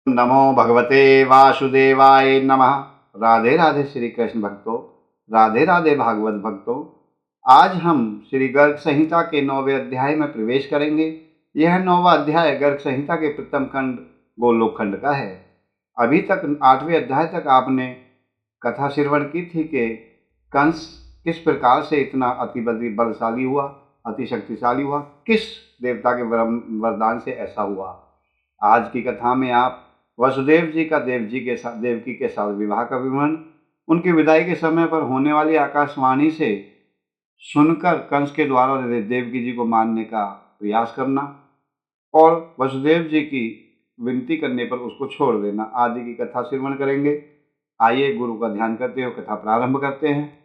नमो भगवते वासुदेवाय नमः। राधे राधे श्री कृष्ण भक्तों, राधे राधे भागवत भक्तों। आज हम श्री गर्ग संहिता के 9वें अध्याय में प्रवेश करेंगे। यह 9वां अध्याय गर्ग संहिता के प्रथम खंड गोलोक खंड का है। अभी तक 8वें अध्याय तक आपने कथा श्रवण की थी कि कंस किस प्रकार से इतना अति बलशाली हुआ, अति शक्तिशाली हुआ, किस देवता के वरदान से ऐसा हुआ। आज की कथा में आप वसुदेव जी का देवकी के साथ विवाह का विवरण, उनकी विदाई के समय पर होने वाली आकाशवाणी से सुनकर कंस के द्वारा देवकी जी को मारने का प्रयास करना और वसुदेव जी की विनती करने पर उसको छोड़ देना आदि की कथा श्रवण करेंगे। आइए गुरु का ध्यान करते हुए कथा प्रारंभ करते हैं।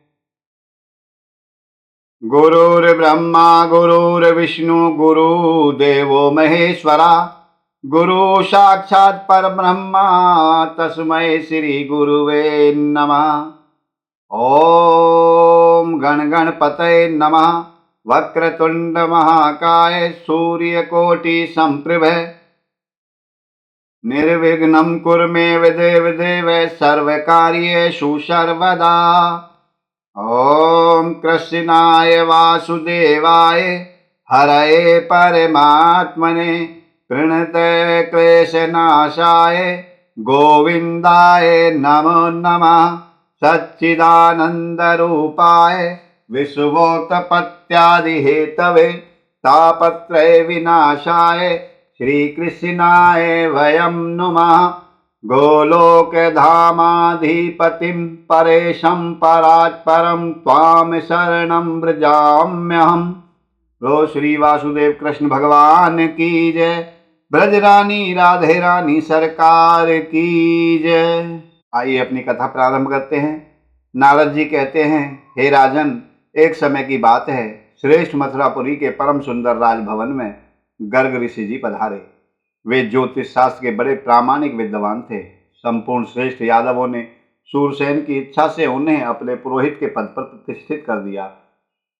गुरुर्ब्रह्मा गुरुर्विष्णु गुरुदेवो महेश्वरा, गुरु साक्षात् परब्रह्मा तस्मै श्री गुरुवे नमः। ओम गण गणपतये नमः। वक्रतुंड महाकाय सूर्यकोटि संप्रभ, निर्विघ्नं कुरु मे देव सर्वकार्येषु सर्वदा। ओम कृष्णाय वासुदेवाय हरये परमात्मने, प्रणतये क्लेशनाशाय गोविंदाय नमो नमः। सच्चिदानंदरूपाय विश्वोत्पत्त्यादिहेतवे, तापत्रय विनाशाय श्रीकृष्णाय वयं नुमः। गोलोकधामाधिपतिं परेशं परात्परं त्वां शरणं व्रजाम्यहम्। रो श्री वासुदेव कृष्ण भगवान की जय। ब्रजरानी राधे रानी सरकार की जय। आइए अपनी कथा प्रारंभ करते हैं। नारद जी कहते हैं, हे राजन, एक समय की बात है, श्रेष्ठ मथुरापुरी के परम सुंदर राजभवन में गर्ग ऋषि जी पधारे। वे ज्योतिष शास्त्र के बड़े प्रामाणिक विद्वान थे। संपूर्ण श्रेष्ठ यादवों ने सूरसेन की इच्छा से उन्हें अपने पुरोहित के पद पर प्रतिष्ठित कर दिया।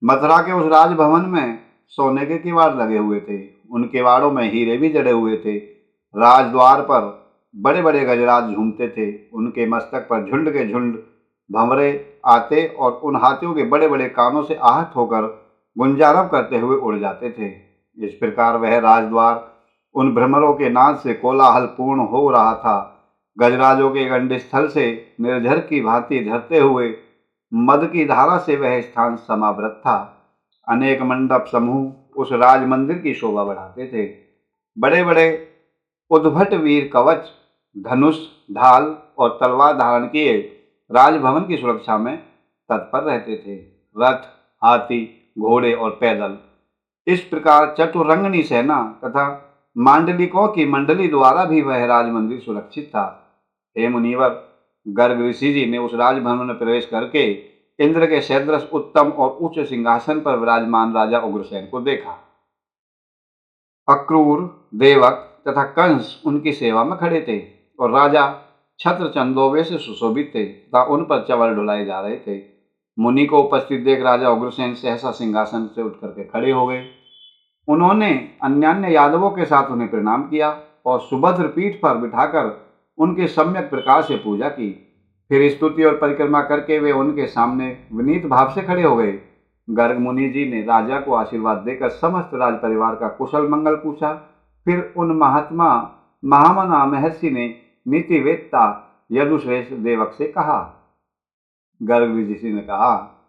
मथुरा के उस राजभवन में सोने के किवाड़ लगे हुए थे। उन किवाड़ों में हीरे भी जड़े हुए थे। राजद्वार पर बड़े बड़े गजराज झूमते थे। उनके मस्तक पर झुंड के झुंड भंवरे आते और उन हाथियों के बड़े बड़े कानों से आहत होकर गुंजारव करते हुए उड़ जाते थे। इस प्रकार वह राजद्वार उन भ्रमरों के नाद से कोलाहल पूर्ण हो रहा था। गजराजों के गंडस्थल से निर्झर की भांति झरते हुए मद की धारा से वह स्थान समावृत था। अनेक मंडप समूह उस राज मंदिर की शोभा बढ़ाते थे। बड़े बड़े उद्भट वीर कवच, धनुष, ढाल और तलवार धारण किए राजभवन की सुरक्षा में तत्पर रहते थे। रथ, हाथी, घोड़े और पैदल, इस प्रकार चतुरंगनी सेना तथा मांडलिकों की मंडली द्वारा भी वह राजमंदिर सुरक्षित था। हे मुनिवर, गर्ग ऋषि जी ने उस राजभवन में प्रवेश करके इंद्र के सदृश उत्तम और उच्च सिंहासन पर विराजमान राजा उग्रसेन को देखा। अक्रूर, देवक तथा कंस उनकी सेवा में खड़े थे और राजा छत्र चंदोबे से सुशोभित थे तथा उन पर चवल डुलाए जा रहे थे। मुनि को उपस्थित देख राजा उग्रसेन सहसा सिंहासन से उठ करके खड़े हो गए। उन्होंने अन्यान्य यादवों के साथ उन्हें प्रणाम किया और सुभद्र पीठ पर बिठाकर उनके सम्यक प्रकार से पूजा की। फिर स्तुति और परिक्रमा करके वे उनके सामने विनीत भाव से खड़े हो गए। गर्ग मुनि जी ने राजा को आशीर्वाद देकर समस्त राज परिवार का कुशल मंगल पूछा। फिर उन महामना महर्षि ने नीतिवेत्ता यदुश्रेष्ठ देवक से कहा। गर्ग ऋषि ने कहा,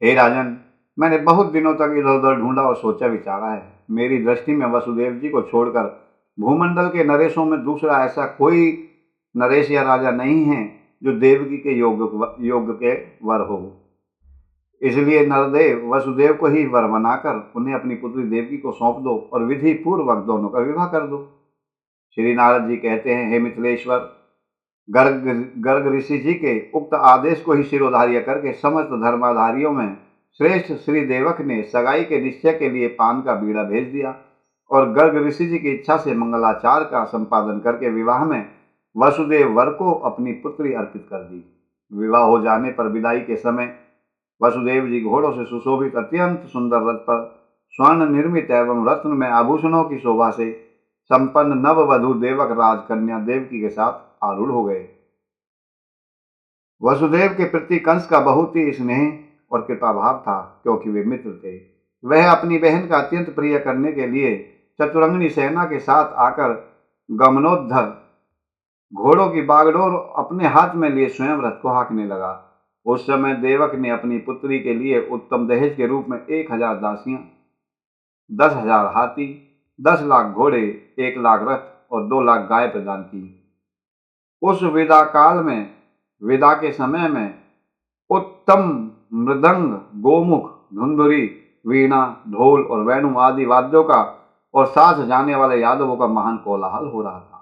हे राजन, मैंने बहुत दिनों तक इधर उधर ढूंढा और सोचा विचारा है। मेरी दृष्टि में वसुदेव जी को छोड़कर भूमंडल के नरेशों में दूसरा ऐसा कोई नरेश या राजा नहीं है जो देवकी के योग के वर हो। इसलिए नरदेव वसुदेव को ही वर बनाकर उन्हें अपनी पुत्री देवकी को सौंप दो और विधि पूर्वक दोनों का विवाह कर दो। श्री नारद जी कहते हैं, हे मिथिलेश्वर, गर्ग ऋषि जी के उक्त आदेश को ही शिरोधार्य करके समस्त धर्माधारियों में श्रेष्ठ श्री देवक ने सगाई के निश्चय के लिए पान का बीड़ा भेज दिया और गर्ग ऋषि जी की इच्छा से मंगलाचार का संपादन करके विवाह में वसुदेव वर को अपनी पुत्री अर्पित कर दी। विवाह हो जाने पर विदाई के समय वसुदेव जी घोड़ों से सुशोभित अत्यंत सुंदर रथ पर स्वर्ण निर्मित एवं रत्न में आभूषणों की शोभा से संपन्न नववधू देवक राजकन्या देवकी के साथ आरूढ़ हो गए। वसुदेव के प्रति कंस का बहुत ही स्नेह और कृपा भाव था, क्योंकि वे मित्र थे। वह अपनी बहन का अत्यंत प्रिय करने के लिए चतुरंगनी सेना के साथ आकर गमनोद्धर घोड़ों की बागडोर अपने हाथ में लिए स्वयं रथ को हाँकने लगा। उस समय देवक ने अपनी पुत्री के लिए उत्तम दहेज के रूप में 1000 दासियां, 10,000 हाथी, 10 लाख घोड़े, 1 लाख रथ और 2 लाख गाय प्रदान की। उस विदा काल में, विदा के समय में उत्तम मृदंग, गोमुख, धुंधुरी, वीणा, ढोल और वेणु आदि वाद्यों का और साथ जाने वाले यादवों का महान कोलाहल हो रहा था।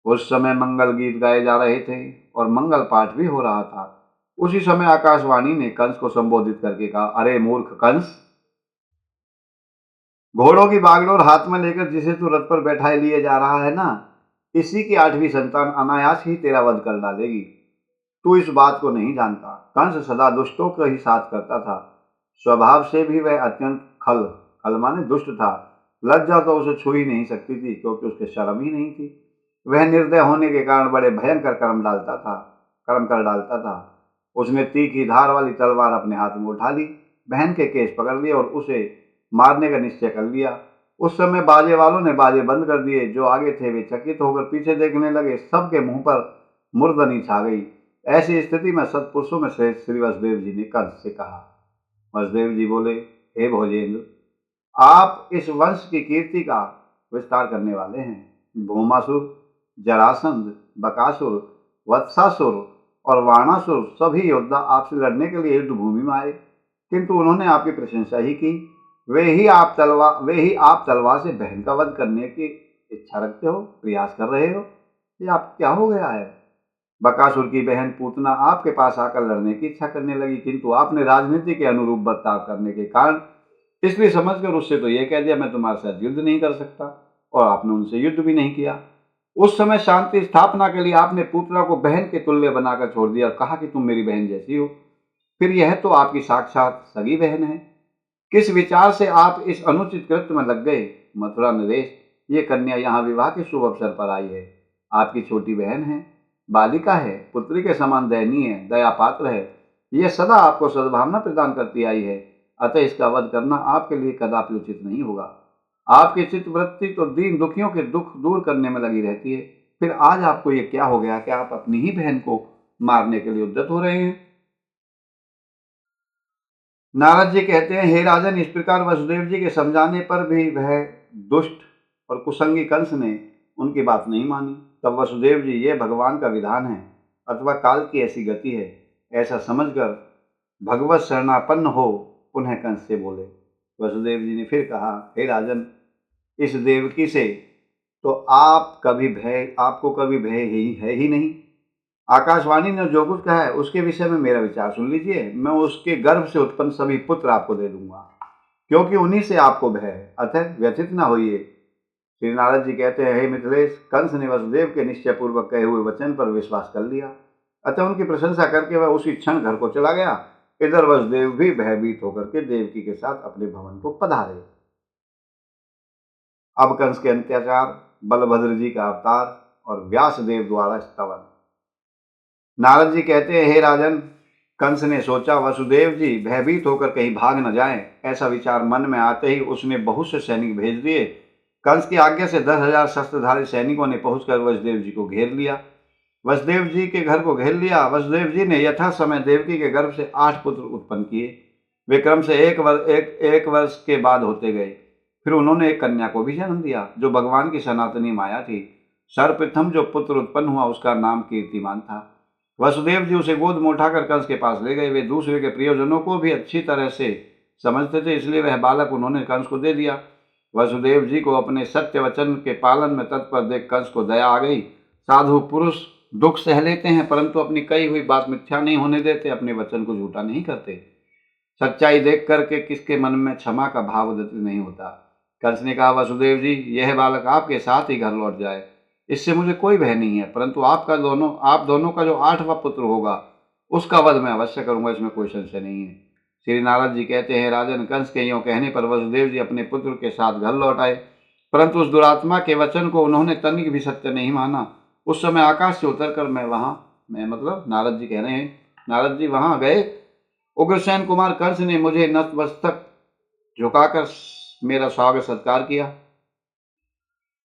उस समय मंगल गीत गाए जा रहे थे और मंगल पाठ भी हो रहा था। उसी समय आकाशवाणी ने कंस को संबोधित करके कहा, अरे मूर्ख कंस, घोड़ों की बागडोर हाथ में लेकर जिसे तू रथ पर बैठाए लिए जा रहा है ना, इसी की 8वीं संतान अनायास ही तेरा वध कर डालेगी। तू इस बात को नहीं जानता। कंस सदा दुष्टों का ही साथ करता था। स्वभाव से भी वह अत्यंत खल माने दुष्ट था। लज्जा तो उसे छू ही नहीं सकती थी, क्योंकि उसके शर्म ही नहीं थी। वह निर्दय होने के कारण बड़े भयंकर कर्म कर डालता था। उसने तीखी धार वाली तलवार अपने हाथ में उठा ली, बहन के केस पकड़ लिए और उसे मारने का निश्चय कर लिया। उस समय बाजे वालों ने बाजे बंद कर दिए। जो आगे थे वे चकित होकर पीछे देखने लगे। सबके मुंह पर मुर्दनी छा गई। ऐसी स्थिति में सत्पुरुषों में से श्री वसुदेव जी ने कंस से कहा। वसुदेव जी बोले, हे भोजेंद्र, आप इस वंश की कीर्ति का विस्तार करने वाले हैं। भौमासुर, जरासंध, बकासुर, वत्सासुर और वाणासुर सभी योद्धा आपसे लड़ने के लिए युद्ध भूमि में आए, किंतु उन्होंने आपकी प्रशंसा ही की। वे ही आप तलवार से बहन का वध करने की इच्छा रखते हो, प्रयास कर रहे हो। ये आप क्या हो गया है? बकासुर की बहन पूतना आपके पास आकर लड़ने की इच्छा करने लगी, किंतु आपने राजनीति के अनुरूप बर्ताव करने के कारण इसलिए समझकर उससे तो यह कह दिया, मैं तुम्हारे साथ युद्ध नहीं कर सकता, और आपने उनसे युद्ध भी नहीं किया। उस समय शांति स्थापना के लिए आपने पूतना को बहन के तुल्य बनाकर छोड़ दिया और कहा कि तुम मेरी बहन जैसी हो। फिर यह तो आपकी साक्षात सगी बहन है। किस विचार से आप इस अनुचित कृत्य में लग गए? मथुरा नरेश, ये कन्या यहाँ विवाह के शुभ अवसर पर आई है। आपकी छोटी बहन है, बालिका है, पुत्री के समान दयनीय है, दया पात्र है। यह सदा आपको सद्भावना प्रदान करती आई है, अतः इसका वध करना आपके लिए कदापि उचित नहीं होगा। आपकी चित्तवृत्ति तो दीन दुखियों के दुख दूर करने में लगी रहती है, फिर आज आपको ये क्या हो गया कि आप अपनी ही बहन को मारने के लिए उद्यत हो रहे हैं? नारद जी कहते हैं, हे राजन, इस प्रकार वसुदेव जी के समझाने पर भी वह दुष्ट और कुसंगी कंस ने उनकी बात नहीं मानी। तब वसुदेव जी, ये भगवान का विधान है अथवा काल की ऐसी गति है, ऐसा समझकर भगवत शरणापन्न हो पुनः कंस से बोले। वसुदेव जी ने फिर कहा, हे राजन, इस देवकी से तो आपको कभी भय ही है ही नहीं। आकाशवाणी ने जो कुछ कहा है उसके विषय में मेरा विचार सुन लीजिए। मैं उसके गर्भ से उत्पन्न सभी पुत्र आपको दे दूंगा, क्योंकि उन्हीं से आपको भय है, अतः व्यथित न होइए। श्री नारद जी कहते हैं, हे मिथिलेश, कंस ने वसुदेव के निश्चय पूर्वक कहे हुए वचन पर विश्वास कर लिया, अतः उनकी प्रशंसा करके वह उसी क्षण घर को चला गया। इधर वसुदेव भी भयभीत होकर के देवकी के साथ अपने भवन को पधारे। अब कंस के अत्याचार, बलभद्र जी का अवतार और व्यासदेव द्वारा स्तवन। नारद जी कहते हैं, हे राजन, कंस ने सोचा वसुदेव जी भयभीत होकर कहीं भाग न जाएं। ऐसा विचार मन में आते ही उसने बहुत से सैनिक भेज दिए। कंस की आज्ञा से 10,000 शस्त्रधारी सैनिकों ने पहुंचकर वसुदेव जी को घेर लिया। वसुदेव जी के घर को घेर लिया। वसुदेव जी ने यथा समय देवकी के गर्भ से 8 पुत्र उत्पन्न किए। वे क्रम से एक वर्ष के बाद होते गए। फिर उन्होंने एक कन्या को भी जन्म दिया, जो भगवान की सनातनी माया थी। सर्वप्रथम जो पुत्र उत्पन्न हुआ उसका नाम कीर्तिमान था। वसुदेव जी उसे गोद में उठाकर कंस के पास ले गए। वे दूसरे के प्रियजनों को भी अच्छी तरह से समझते थे, इसलिए वह बालक उन्होंने कंस को दे दिया। वसुदेव जी को अपने सत्य वचन के पालन में तत्पर देख कंस को दया आ गई। साधु पुरुष दुख सह लेते हैं, परंतु अपनी कही हुई बात मिथ्या नहीं होने देते, अपने वचन को झूठा नहीं करते। सच्चाई देख करके किसके मन में क्षमा का भाव उदित नहीं होता। कंस ने कहा, वसुदेव जी, यह बालक आपके साथ ही घर लौट जाए, इससे मुझे कोई भय नहीं है, परंतु आप दोनों का जो 8वां पुत्र होगा उसका वध मैं अवश्य करूंगा, इसमें कोई संशय नहीं है। श्री नारद जी कहते हैं, राजन, कंस के यों कहने पर वसुदेव जी अपने पुत्र के साथ घर लौट आए। परंतु उस दुरात्मा के वचन को उन्होंने तनिक भी सत्य नहीं माना। उस समय आकाश से उतरकर मैं मतलब नारद जी कह रहे हैं, नारद जी वहां गए। उग्रसेन कुमार कंस ने मुझे नतमस्तक झुकाकर मेरा स्वागत सत्कार किया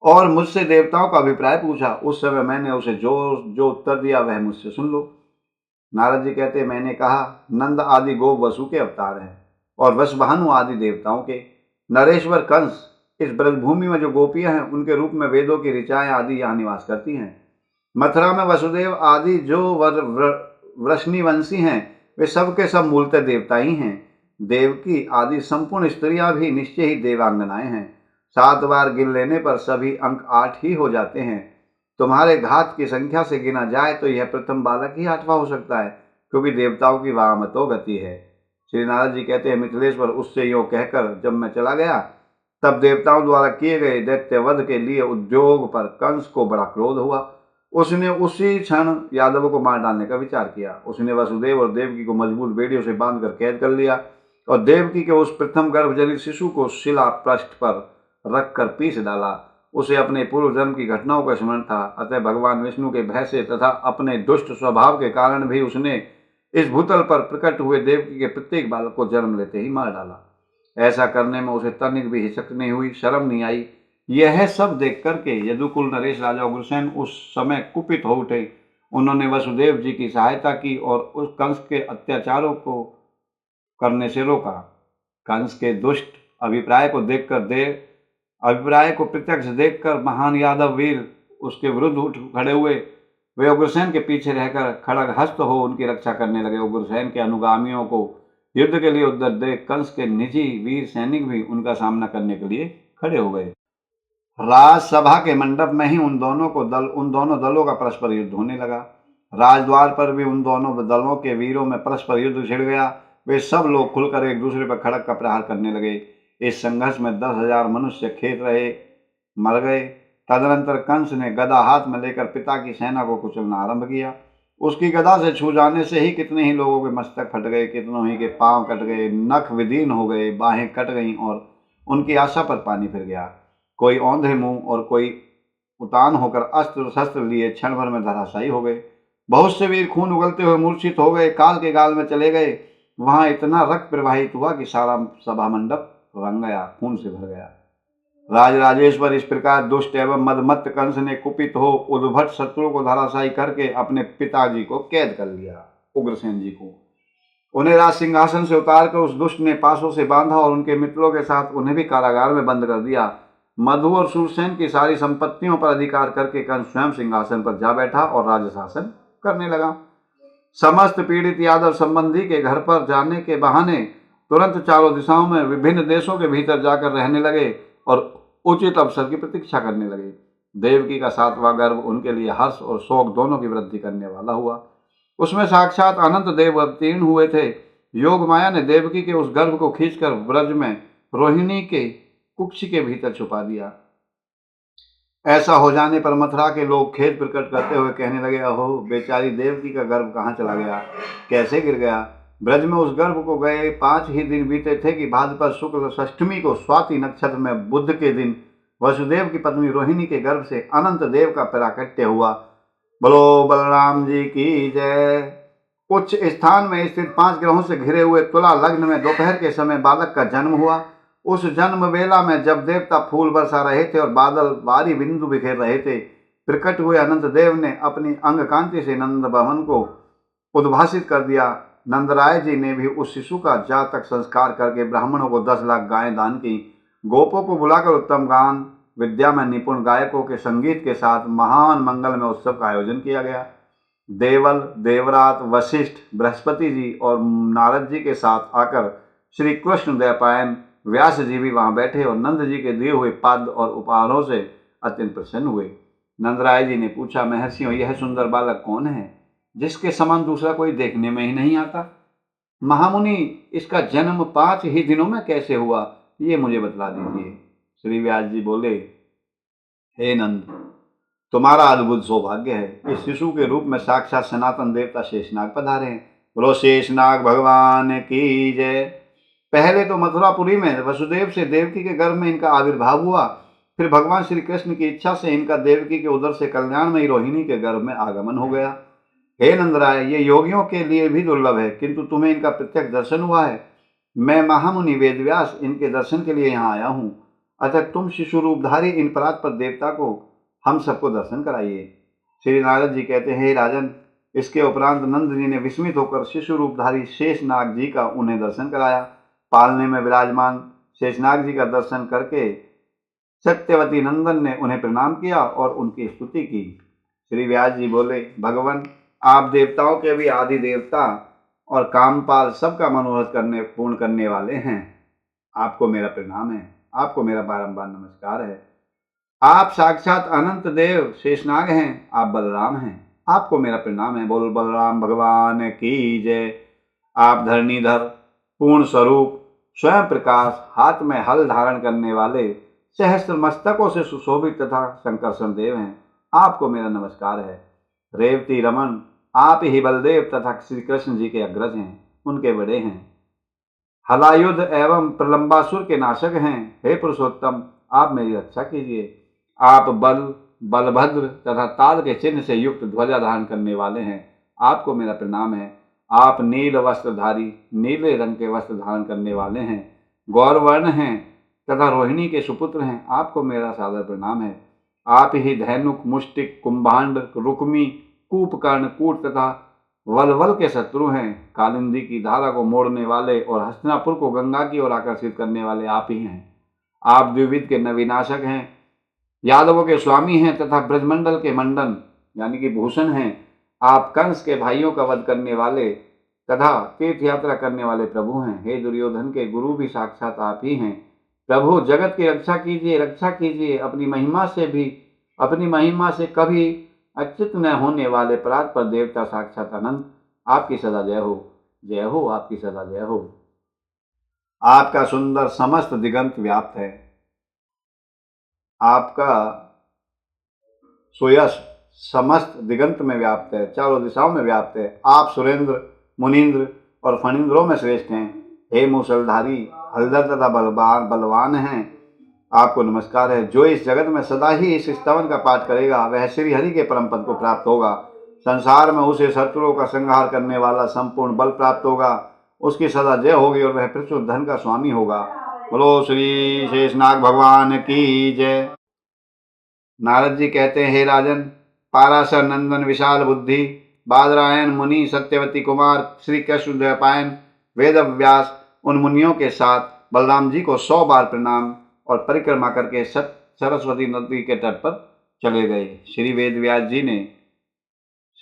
और मुझसे देवताओं का अभिप्राय पूछा। उस समय मैंने उसे जो उत्तर दिया वह मुझसे सुन लो। नारद जी कहते, मैंने कहा, नंद आदि गो वसु के अवतार हैं और वसभानु आदि देवताओं के। नरेश्वर कंस इस ब्रजभूमि में जो गोपियां हैं उनके रूप में वेदों की ऋचाएं आदि यहाँ निवास करती हैं। मथुरा में वसुदेव आदि जो वृष्णिवंशी हैं वे सब के सब मूलतः देवता ही हैं। देवकी आदि संपूर्ण स्त्रियां भी निश्चय ही देवांगनाएं हैं। 7 बार गिन लेने पर सभी अंक 8 ही हो जाते हैं। तुम्हारे घात की संख्या से गिना जाए तो यह प्रथम बालक ही 8वां हो सकता है, क्योंकि देवताओं की वामतो गति है। श्री नारद जी कहते हैं, मिथिलेश्वर उससे यूँ कहकर जब मैं चला गया तब देवताओं द्वारा किए गए दैत्यवध के लिए उद्योग पर कंस को बड़ा क्रोध हुआ। उसने उसी क्षण यादवों को मार डालने का विचार किया। उसने वसुदेव और देवकी को मजबूत बेड़ियों से बांधकर कैद कर लिया और देवकी के उस प्रथम गर्भजनित शिशु को शिला पृष्ठ पर रखकर पीस डाला। उसे अपने पूर्व जन्म की घटनाओं का स्मरण था, अतः भगवान विष्णु के भय से तथा अपने दुष्ट स्वभाव के कारण भी उसने इस भूतल पर प्रकट हुए देवकी के प्रत्येक बालक को जन्म लेते ही मार डाला। ऐसा करने में उसे तनिक भी हिचक नहीं हुई, शर्म नहीं आई। यह सब देख करके यदुकुल नरेश राजा उग्रसेन उस समय कुपित हो उठे। उन्होंने वसुदेव जी की सहायता की और उस कंस के अत्याचारों को करने से रोका। कंस के दुष्ट अभिप्राय को प्रत्यक्ष देखकर महान यादव वीर उसके विरुद्ध उठ खड़े हुए। वे उग्रसेन के पीछे रहकर खड़ग हस्त हो उनकी रक्षा करने लगे। उग्रसेन के अनुगामियों को युद्ध के लिए उद्यत देख कंस के निजी वीर सैनिक भी उनका सामना करने के लिए खड़े हो गए। राजसभा के मंडप में ही उन दोनों दलों का परस्पर युद्ध होने लगा। राजद्वार पर भी उन दोनों दलों के वीरों में परस्पर युद्ध छिड़ गया। वे सब लोग खुलकर एक दूसरे पर खड़ग का प्रहार करने लगे। इस संघर्ष में 10,000 मनुष्य खेत रहे मर गए। तदनंतर कंस ने गदा हाथ में लेकर पिता की सेना को कुचलना आरंभ किया। उसकी गदा से छू जाने से ही कितने ही लोगों के मस्तक फट गए, कितनों ही के पांव कट गए, नख विदीर्ण हो गए, बाहें कट गईं और उनकी आशा पर पानी फिर गया। कोई औंधे मुंह और कोई उतान होकर अस्त्र शस्त्र लिए क्षण भर में धराशायी हो गए। बहुत से वीर खून उगलते हुए मूर्छित हो गए, काल के गाल में चले गए। वहां इतना रक्त प्रवाहित हुआ कि सारा सभा मंडप रंग गया, खून से भर गया। राजराजेश्वर इस प्रकार दुष्ट एवं मदमत्त कंस ने कुपित हो उद्भट शत्रुओं को धराशायी करके अपने पिताजी को कैद कर लिया, उग्रसेन जी को। उन्हें राज सिंहासन से उतारकर उस दुष्ट ने पासों से बांधा और उनके मित्रों के साथ उन्हें भी कारागार में बंद कर दिया। मधु और शूरसेन की सारी संपत्तियों पर अधिकार करके कंस स्वयं सिंहासन पर जा बैठा और राज्य शासन करने लगा। समस्त पीड़ित यादव संबंधी के घर पर जाने के बहाने तुरंत चारों दिशाओं में विभिन्न देशों के भीतर जाकर रहने लगे और उचित अवसर की प्रतीक्षा करने लगे। देवकी का 7वां गर्भ उनके लिए हर्ष और शोक दोनों की वृद्धि करने वाला हुआ। उसमें साक्षात अनंत देव अवतीर्ण हुए थे। योग माया ने देवकी के उस गर्भ को खींचकर ब्रज में रोहिणी के कुक्ष के भीतर छुपा दिया। ऐसा हो जाने पर मथुरा के लोग खेद प्रकट करते हुए कहने लगे, अहो बेचारी देवकी का गर्भ कहाँ चला गया, कैसे गिर गया। ब्रज में उस गर्भ को गए 5 ही दिन बीते थे कि भाद्रपद शुक्ल षष्ठमी को स्वाति नक्षत्र में बुध के दिन वसुदेव की पत्नी रोहिणी के गर्भ से अनंत देव का प्राकट्य हुआ। बोलो बलराम जी की जय। उच्च स्थान में स्थित 5 ग्रहों से घिरे हुए तुला लग्न में दोपहर के समय बालक का जन्म हुआ। उस जन्म वेला में जब देवता फूल बरसा रहे थे और बादल बारी बिंदु बिखेर रहे थे, प्रकट हुए अनंत देव ने अपनी अंग कांति से नंद भवन को उद्भासित कर दिया। नंदराय जी ने भी उस शिशु का जातक संस्कार करके ब्राह्मणों को 10 लाख गायें दान की। गोपों को बुलाकर उत्तम गान विद्या में निपुण गायकों के संगीत के साथ महान मंगल में उत्सव का आयोजन किया गया। देवल, देवरात, वशिष्ठ, बृहस्पति जी और नारद जी के साथ आकर श्री कृष्ण द्वैपायन व्यास जी भी वहां बैठे और नंद जी के दिए हुए पाद और उपहारों से अत्यंत प्रसन्न हुए। नंदराय जी ने पूछा, महर्षियों, यह सुंदर बालक कौन है जिसके समान दूसरा कोई देखने में ही नहीं आता? महामुनि, इसका जन्म 5 ही दिनों में कैसे हुआ, ये मुझे बतला दीजिए। श्री व्यास जी बोले, हे नंद, तुम्हारा अद्भुत सौभाग्य है। इस शिशु के रूप में साक्षात सनातन देवता शेषनाग पधारे हैं। बोलो शेषनाग भगवान की जय। पहले तो मथुरापुरी में वसुदेव से देवकी के गर्भ में इनका आविर्भाव हुआ। फिर भगवान श्री कृष्ण की इच्छा से इनका देवकी के उदर से कल्याणमयी रोहिणी के गर्भ में आगमन हो गया। हे नंदराय, ये योगियों के लिए भी दुर्लभ है, किंतु तुम्हें इनका प्रत्यक्ष दर्शन हुआ है। मैं महामुनि वेदव्यास इनके दर्शन के लिए यहाँ आया हूँ, अतः तुम शिशु रूपधारी इन परात्पर देवता को हम सबको दर्शन कराइए। श्री नारद जी कहते हैं, हे राजन, इसके उपरांत नंद जी ने विस्मित होकर शिशु रूपधारी शेषनाग जी का उन्हें दर्शन कराया। पालने में विराजमान शेषनाग जी का दर्शन करके सत्यवती नंदन ने उन्हें प्रणाम किया और उनकी स्तुति की। श्री व्यास जी बोले, भगवान, आप देवताओं के भी आदि देवता और कामपाल सबका मनोरथ पूर्ण करने वाले हैं। आपको मेरा प्रणाम है, आपको मेरा बारंबार नमस्कार है। आप साक्षात अनंत देव शेषनाग हैं, आप बलराम हैं, आपको मेरा प्रणाम है। बोल बलराम भगवान की जय। आप धरणीधर, पूर्ण स्वरूप, स्वयं प्रकाश, हाथ में हल धारण करने वाले, सहस्त्र मस्तकों से सुशोभित तथा संकर्षण देव हैं, आपको मेरा नमस्कार है। रेवती रमन, आप ही बलदेव तथा श्री कृष्ण जी के अग्रज हैं, उनके बड़े हैं। हलायुध एवं प्रलंबासुर के नाशक हैं। हे पुरुषोत्तम, आप मेरी रक्षा कीजिए। आप बलभद्र तथा ताल के चिन्ह से युक्त ध्वजा धारण करने वाले हैं, आपको मेरा प्रणाम है। आप नील वस्त्रधारी, नीले रंग के वस्त्र धारण करने वाले हैं, गौरवर्ण हैं तथा रोहिणी के सुपुत्र हैं, आपको मेरा सादर प्रणाम है। आप ही धैनुक, मुष्टिक, कुंभांड, रुक्मी, कूपकर्ण, कूट तथा वलवल के शत्रु हैं। कालिंदी की धारा को मोड़ने वाले और हस्तिनापुर को गंगा की ओर आकर्षित करने वाले आप ही हैं। आप द्विविध के नविनाशक हैं, यादवों के स्वामी हैं तथा ब्रजमंडल के मंडन यानी कि भूषण हैं। आप कंस के भाइयों का वध करने वाले तथा तीर्थ यात्रा करने वाले प्रभु हैं। हे दुर्योधन के गुरु भी साक्षात आप ही हैं। प्रभु, जगत की रक्षा कीजिए, रक्षा कीजिए। अपनी महिमा से कभी अच्युत न होने वाले परात्पर देवता साक्षात अनंत, आपकी सदा जय हो, जय हो, आपकी सदा जय हो। आपका सुंदर समस्त दिगंत व्याप्त है, आपका सुयश समस्त दिगंत में व्याप्त है, चारों दिशाओं में व्याप्त है। आप सुरेंद्र, मुनीन्द्र और फणींद्रों में श्रेष्ठ हैं। हे मूसलधारी, हलधर तथा बलवान हैं, आपको नमस्कार है। जो इस जगत में सदा ही इस स्तवन का पाठ करेगा, वह श्री हरि के परम पद को प्राप्त होगा। संसार में उसे शत्रुओं का संहार करने वाला संपूर्ण बल प्राप्त होगा, उसकी सदा जय होगी और वह प्रचुर धन का स्वामी होगा। बोलो श्री शेषनाग भगवान की जय। नारद जी कहते हैं, हे राजन, पाराशर नंदन, विशाल बुद्धि, बादरायण मुनि, सत्यवती कुमार, श्री कृष्ण द्वैपायन, वेद व्यास, उन मुनियों के साथ बलराम जी को 100 बार प्रणाम और परिक्रमा करके सरस्वती नदी के तट पर चले गए। श्री वेद व्यास जी ने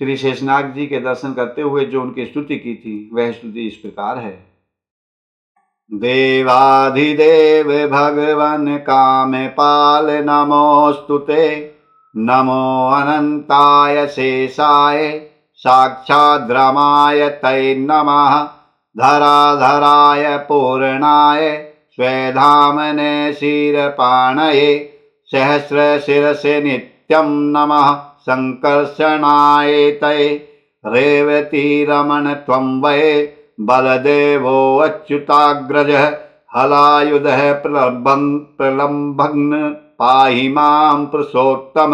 श्री शेषनाग जी के दर्शन करते हुए जो उनकी स्तुति की थी, वह स्तुति इस प्रकार है। देवाधिदेव भगवन कामपाल, नमोस्तुते। नमो अनंताय शेषाय, साक्षाद्रमाय तै नमः। धराधराय पूर्णाय, स्वेधामने शिरपाणये। सहस्रशिरसे नित्यं नमः, संकर्षणाय तै। रेवतीरमण त्वं वै, बलदेवो अच्युताग्रजः। हलायुधः प्रलम्भग्न, पाहि मां पुरुषोत्तम।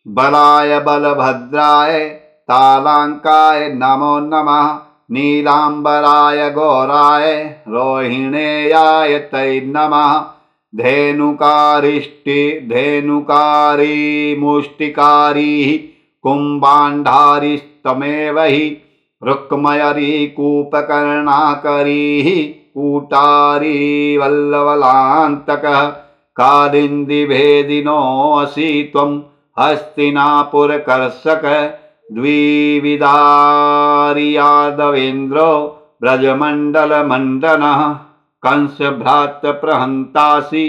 बलाय बलभद्राय, तालांकाय नमो नमः। नीलांबराय गौराय, रोहिणेयाय तै नमः। धेनुकारी मुष्टिकारी, कुंभाण्डारिस्तमेव हि। रुक्मयरी कूपकर्णाकरी, कूटारी वल्लवलान्तकः। कालिन्दीभेदिनोऽसि त्वं, हस्तिनापुरकर्षक। द्विविधारियादवेन्द्रो, ब्रजमण्डलमण्डनः। कंसभ्रातप्रहन्तासि,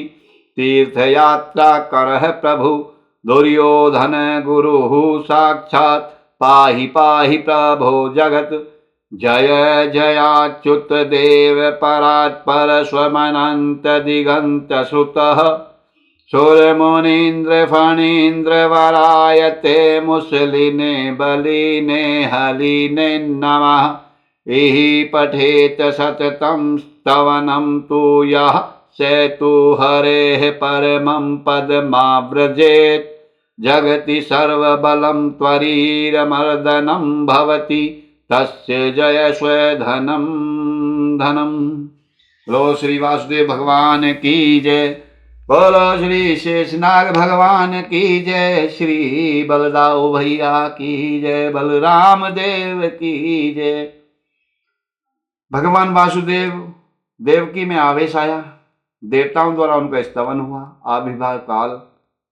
तीर्थयात्राकरः प्रभु। दुर्योधन गुरुः साक्षात्, पाहि पाहि प्रभो जगत्। जय जयाच्युत देव परात्पर, स्वमनंत दिगंत श्रुतः। सुरमुनीन्द्र फणीन्द्र वराय ते, मुसलिने बलिने हलिने नमः। इहि पठेत सततं स्तवनं तु यः, सेतु हरेः परमं पदमाव्रजेत् जगति सर्वबलं त्वरीरमर्दनं भवति तस्य जय स्वधनं धनम। बोलो श्री वासुदेव भगवान की जय। बोलो श्री शेषनाग भगवान की जय। श्री बलदाऊ भैया की जय। बलराम देव की जय। भगवान वासुदेव देवकी में आवेश आया, देवताओं द्वारा उनका स्तवन हुआ।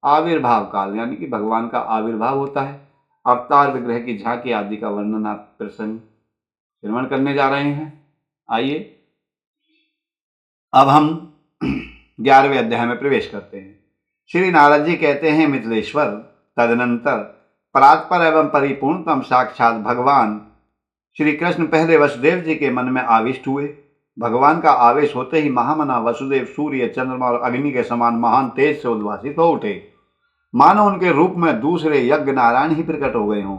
आविर्भाव काल यानी कि भगवान का आविर्भाव होता है। अवतार विग्रह की झांकी आदि का वर्णन आप प्रसंग श्रवण करने जा रहे हैं। आइए अब हम 11वें अध्याय में प्रवेश करते हैं। श्री नारद जी कहते हैं, मिथिलेश्वर, तदनंतर परात्पर एवं परिपूर्णतम साक्षात भगवान श्री कृष्ण पहले वसुदेव जी के मन में आविष्ट हुए। भगवान का आवेश होते ही महामना वसुदेव सूर्य, चंद्रमा और अग्नि के समान महान तेज से उद्भासित हो उठे, मानो उनके रूप में दूसरे यज्ञ नारायण ही प्रकट हो गए हों।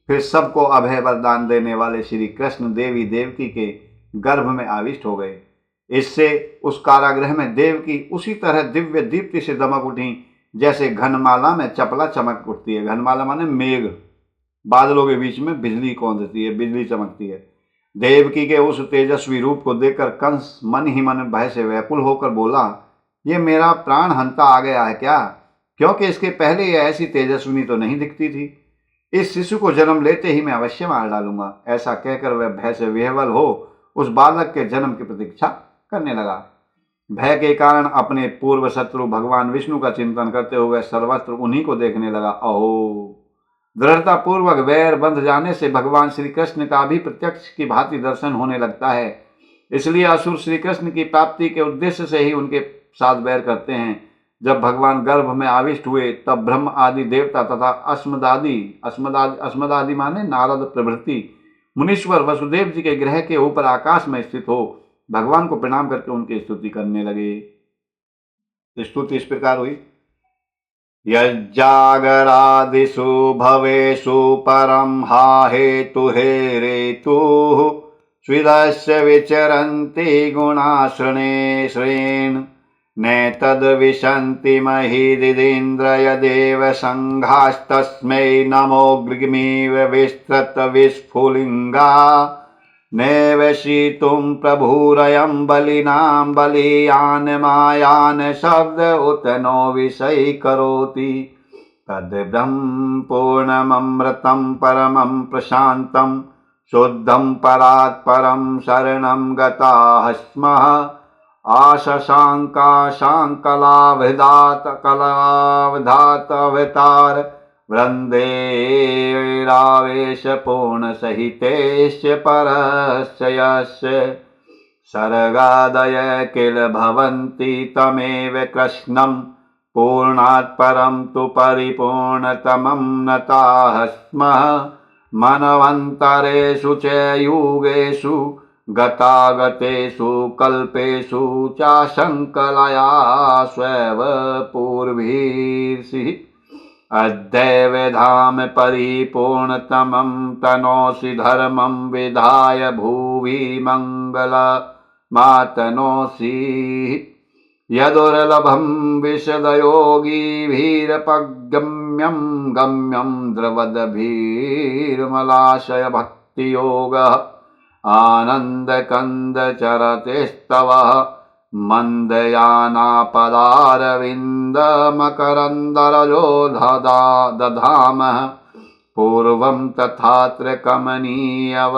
फिर सबको अभय वरदान देने वाले श्री कृष्ण देवी देवकी के गर्भ में आविष्ट हो गए। इससे उस कारागृह में देवकी उसी तरह दिव्य दीप्ति से दमक उठी जैसे घनमाला में चपला चमक उठती है। घनमाला माने मेघ, बादलों के बीच में बिजली कौंधती है, बिजली चमकती है। देवकी के उस तेजस्वी रूप को देखकर कंस मन ही मन भय से व्याकुल होकर बोला, ये मेरा प्राण हंता आ गया है क्या? क्योंकि इसके पहले यह ऐसी तेजस्विनी तो नहीं दिखती थी। इस शिशु को जन्म लेते ही मैं अवश्य मार डालूंगा। ऐसा कहकर वह भय से विह्वल हो उस बालक के जन्म की प्रतीक्षा करने लगा। भय के कारण अपने पूर्व शत्रु भगवान विष्णु का चिंतन करते हुए सर्वत्र उन्हीं को देखने लगा। अहो, दृढ़ता पूर्वक वैर बंध जाने से भगवान श्री कृष्ण का भी प्रत्यक्ष की भांति दर्शन होने लगता है। इसलिए असुर श्री कृष्ण की प्राप्ति के उद्देश्य से ही उनके साथ वैर करते हैं। जब भगवान गर्भ में आविष्ट हुए तब ब्रह्म आदि देवता तथा अस्मदादि माने नारद प्रभृति मुनीश्वर वसुदेव जी के ग्रह के ऊपर आकाश में स्थित हो भगवान को प्रणाम करके उनकी स्तुति करने लगे। स्तुति इस प्रकार हुई, यज्जागरादिषु भवेषु परं हा हेतु हेरेतुः स्विदस्य विचरन्ति गुणाश्रणे श्रेण नैतद्विशन्ति महीदिन्द्र यदेव संघास्तस्मै नमोऽग्निमिव विस्तृत विस्फुलिङ्गा नैवशीतुं प्रभुरयं बलिनां बलीयान् मायान् शब्द उत नो विषयी करोति तद्ब्रह्म पूर्णममृतं परमं प्रशान्तं शुद्धं परात् परं शरणं गताः स्मः आशशांका शांकलावधात कलावधात अवतार वृंदेरावेश पूर्ण सहितेश्य परस्य यस्य सर्गादय किल भवन्ति तमेव कृष्णं पूर्णात् परं तु परिपूर्णतमं नताः स्मः मनवन्तरेषु च युगेषु गतागतेषु कल्पेषु चाशंकलया स्वैव पूर्वीर्षि अद्यैव धाम परिपूर्णतमं तनोषि धर्मं विधाय भुवि मंगलमातनोषि यदुर्लभं विशदयोगिभिरपगम्यं गम्यं द्रवद्भिर्मलाशय भक्तियोगः आनंदकंद चरतेस्तव मंदयानापदारविंद मकरंदरजो दधामः पूर्वं तथात्र कमनीयव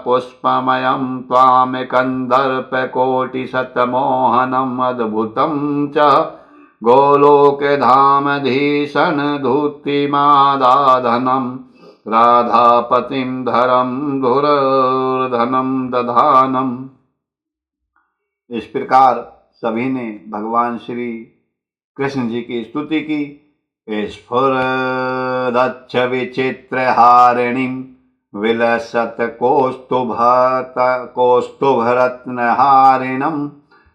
पुष्पमयं त्वां कंदर्पकोटिशतमोहनम् अद्भुतं च गोलोकधामधीशन् धूतिमादाधनम् राधापतिं धरम धुरधनम दधानम। इस प्रकार सभी ने भगवान श्री कृष्ण जी की स्तुति की। स्फुरदच्छ विचित्रहारिणीं विलसत कौस्तुभरत्नहारिणं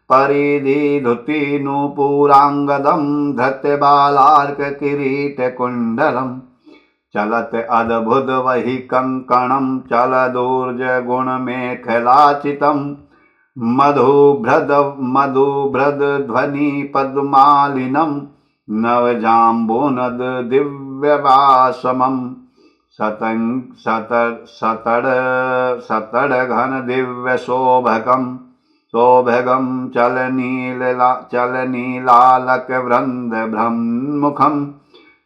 परिधिधुतिनूपुराङ्गदं धृतबालार्ककिरीटकुण्डलम् चलत अद्भुत वही कंकणम चलदूर्ज गुण मेखलाचितम मधुभ्रद ध्वनि पद्मालिनं नवजाम्बोनद दिव्यवासमं सतड घन दिव्य शोभगं चलनीलालक वृंद ब्रह्मुखं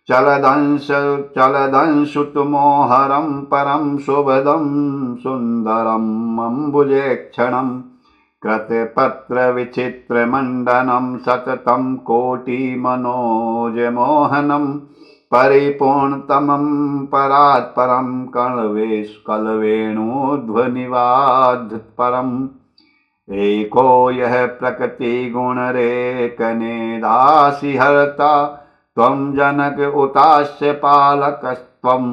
चलदंशुतमोहरं परं शुभदं सुन्दरम् अम्बुजेक्षणं कृतपत्रविचित्रमण्डनं सततं कोटिमनोजमोहनं परिपूर्णतमं परात्परं कलवेणुध्वनिवाद्यत्परम् एको यः प्रकृतिगुणरेकने दासि हर्ता त्वं जनक उतास्य पालकस्त्वं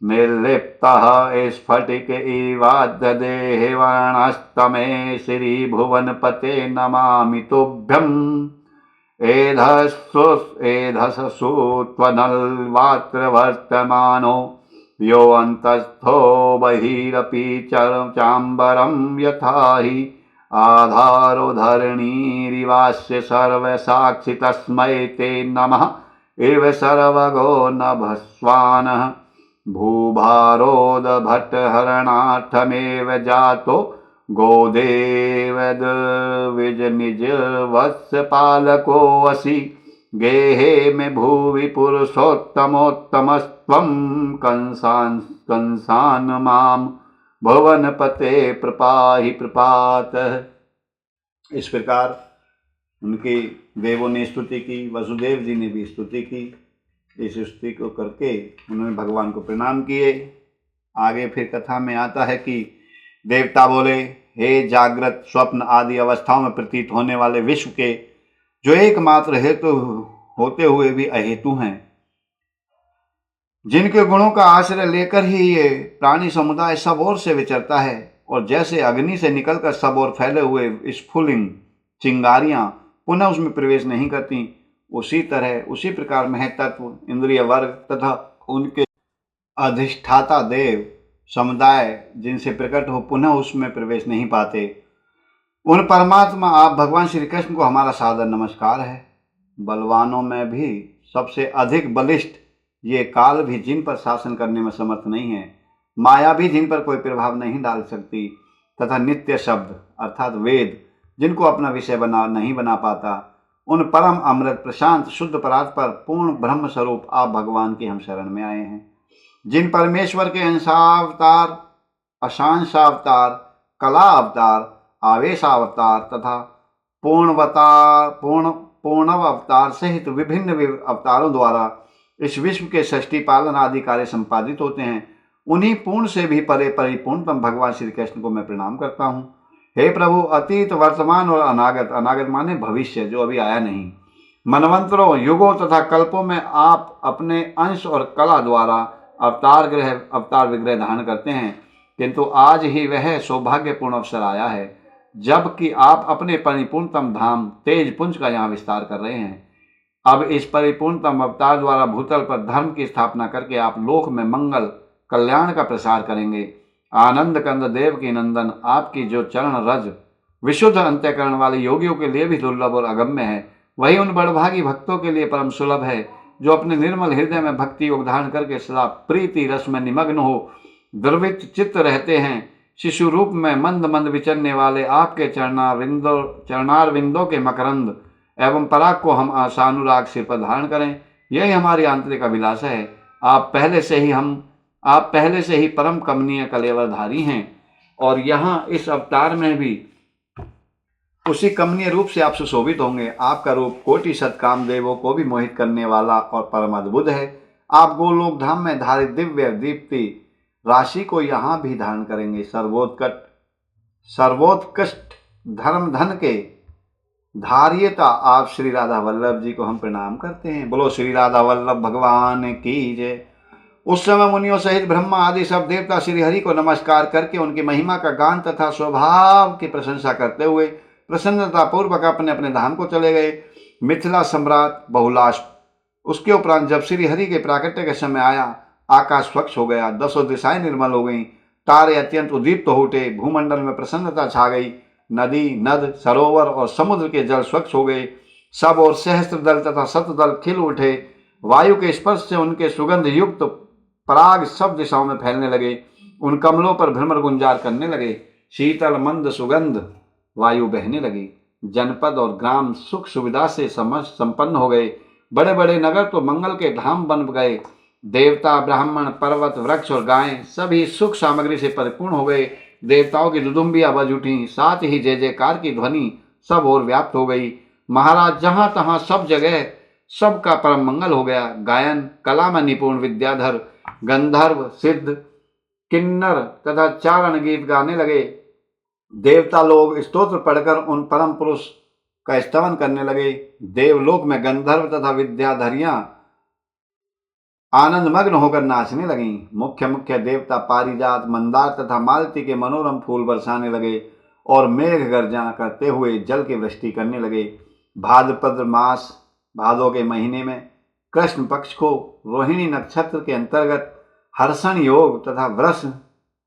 निर्लिप्तः स्फटिक इवाद्यदेहवर्णस्तमे श्रीभुवनपते नमामि तुभ्यम् एधससु त्वनल्वात्रवर्तमानो यो अन्तस्थो बहिरपि चाम्बरं यथा हि आधारो धरणीरिवास्य सर्वसाक्षि तस्मै ते नमः एव सर्वगो नभस्वानः भूभारोदभट्टहरणार्थमेव जातो गोदेवद्विज निज वत्सपालकोऽसि गेहे में भुवि पुरुषोत्तमोत्तमस्त्वं कंसान माम भुवनपते प्रपाहि प्रपातः। इस प्रकार उनकी देवों ने स्तुति की, वसुदेव जी ने भी स्तुति की। इस स्तुति को करके उन्होंने भगवान को प्रणाम किए। आगे फिर कथा में आता है कि देवता बोले, हे जागृत स्वप्न आदि अवस्थाओं में प्रतीत होने वाले विश्व के जो एकमात्र हेतु होते हुए भी अहेतु हैं, जिनके गुणों का आश्रय लेकर ही ये प्राणी समुदाय सब ओर से विचरता है, और जैसे अग्नि से निकलकर सब ओर फैले हुए स्फुलिंग चिंगारियां पुनः उसमें प्रवेश नहीं करती, उसी तरह उसी प्रकार महतत्व इंद्रिय वर्ग तथा उनके अधिष्ठाता देव समुदाय जिनसे प्रकट हो पुनः उसमें प्रवेश नहीं पाते, उन परमात्मा आप भगवान श्री कृष्ण को हमारा सादर नमस्कार है। बलवानों में भी सबसे अधिक बलिष्ठ ये काल भी जिन पर शासन करने में समर्थ नहीं है, माया भी जिन पर कोई प्रभाव नहीं डाल सकती, तथा नित्य शब्द अर्थात वेद जिनको अपना विषय नहीं बना पाता, उन परम अमृत प्रशांत शुद्ध परात्पर पूर्ण ब्रह्म स्वरूप आप भगवान के हम शरण में आए हैं, जिन परमेश्वर के अंशावतार, अशांशावतार, कला अवतार, आवेशावतार तथा पूर्णव अवतार सहित विभिन्न अवतारों द्वारा इस विश्व के सृष्टि पालन आदि कार्य संपादित होते हैं, उन्हीं पूर्ण से भी परे परिपूर्णतम भगवान श्री कृष्ण को मैं प्रणाम करता हूँ। हे प्रभु, अतीत वर्तमान और अनागत, अनागत माने भविष्य जो अभी आया नहीं, मनवंतरों युगों तथा कल्पों में आप अपने अंश और कला द्वारा अवतार विग्रह धारण करते हैं, किंतु आज ही वह सौभाग्यपूर्ण अवसर आया है जबकि आप अपने परिपूर्णतम धाम तेज पुंज का यहाँ विस्तार कर रहे हैं। अब इस परिपूर्णतम अवतार द्वारा भूतल पर धर्म की स्थापना करके आप लोक में मंगल कल्याण का प्रसार करेंगे। आनंद कंद देव की नंदन आपकी जो चरण रज विशुद्ध अंत्यकरण वाले योगियों के लिए भी दुर्लभ और अगम्य है, वही उन बड़भागी भक्तों के लिए परम सुलभ है जो अपने निर्मल हृदय में भक्ति योग धारण करके सदा प्रीति रस में निमग्न हो द्रवित चित्त रहते हैं। शिशु रूप में मंद मंद विचरने वाले आपके चरणार विंदों के मकरंद एवं पराग को हम आशानुराग सिर पर धारण करें, यही हमारी आंतरिक अभिलाषा है। आप पहले से ही परम कमनीय कलेवरधारी हैं, और यहाँ इस अवतार में भी उसी कमनीय रूप से आप सुशोभित होंगे। आपका रूप कोटि सत्काम देवों को भी मोहित करने वाला और परम अद्भुत है। आप गोलोक धाम में धारित दिव्य दीप्ति राशि को यहाँ भी धारण करेंगे। सर्वोत्कृष्ट धर्म धन के धार्यता आप श्री राधा वल्लभ जी को हम प्रणाम करते हैं। बोलो श्री राधा वल्लभ भगवान की जय। उस समय मुनियों सहित ब्रह्मा आदि सब देवता श्री हरि को नमस्कार करके उनकी महिमा का गान तथा स्वभाव की प्रशंसा करते हुए प्रसन्नता पूर्वक अपने अपने धाम को चले गए। मिथिला सम्राट बहुलाश उसके उपरांत जब श्री हरि के प्राकट्य के समय आया, आकाश स्वच्छ हो गया, दसों दिशाएं निर्मल हो गईं, तारे अत्यंत उद्दीप्त हो उठे, भूमंडल में प्रसन्नता छा गई, नदी, नद, सरोवर और समुद्र के जल स्वच्छ हो गए। सब और सहस्त्र दल तथा शतदल खिल उठे। वायु के स्पर्श से उनके सुगंध युक्त पराग सब दिशाओं में फैलने लगे। उन कमलों पर भ्रमर गुंजार करने लगे। शीतल मंद सुगंध वायु बहने लगी। जनपद और ग्राम सुख सुविधा से संपन्न हो गए। बड़े बड़े नगर तो मंगल के धाम बन गए। देवता, ब्राह्मण, पर्वत, वृक्ष और गायें सभी सुख सामग्री से परिपूर्ण हो गए। देवताओं की दुदुम्बियां बज उठी। साथ ही जय जयकार की ध्वनि सब ओर व्याप्त हो गई। महाराज जहां तहां सब जगह सबका परम मंगल हो गया। गायन कला में निपुण विद्याधर, गंधर्व, सिद्ध, किन्नर तथा चारण गीत गाने लगे। देवता लोग स्तोत्र पढ़कर उन परम पुरुष का स्तवन करने लगे। देवलोक में गंधर्व तथा विद्याधरियां आनंद मग्न होकर नाचने लगीं। मुख्य मुख्य देवता पारिजात, मंदार तथा मालती के मनोरम फूल बरसाने लगे और मेघ गर्जना करते हुए जल की वृष्टि करने लगे। भाद्रपद मास, भादों के महीने में कृष्ण पक्ष को रोहिणी नक्षत्र के अंतर्गत हर्षण योग तथा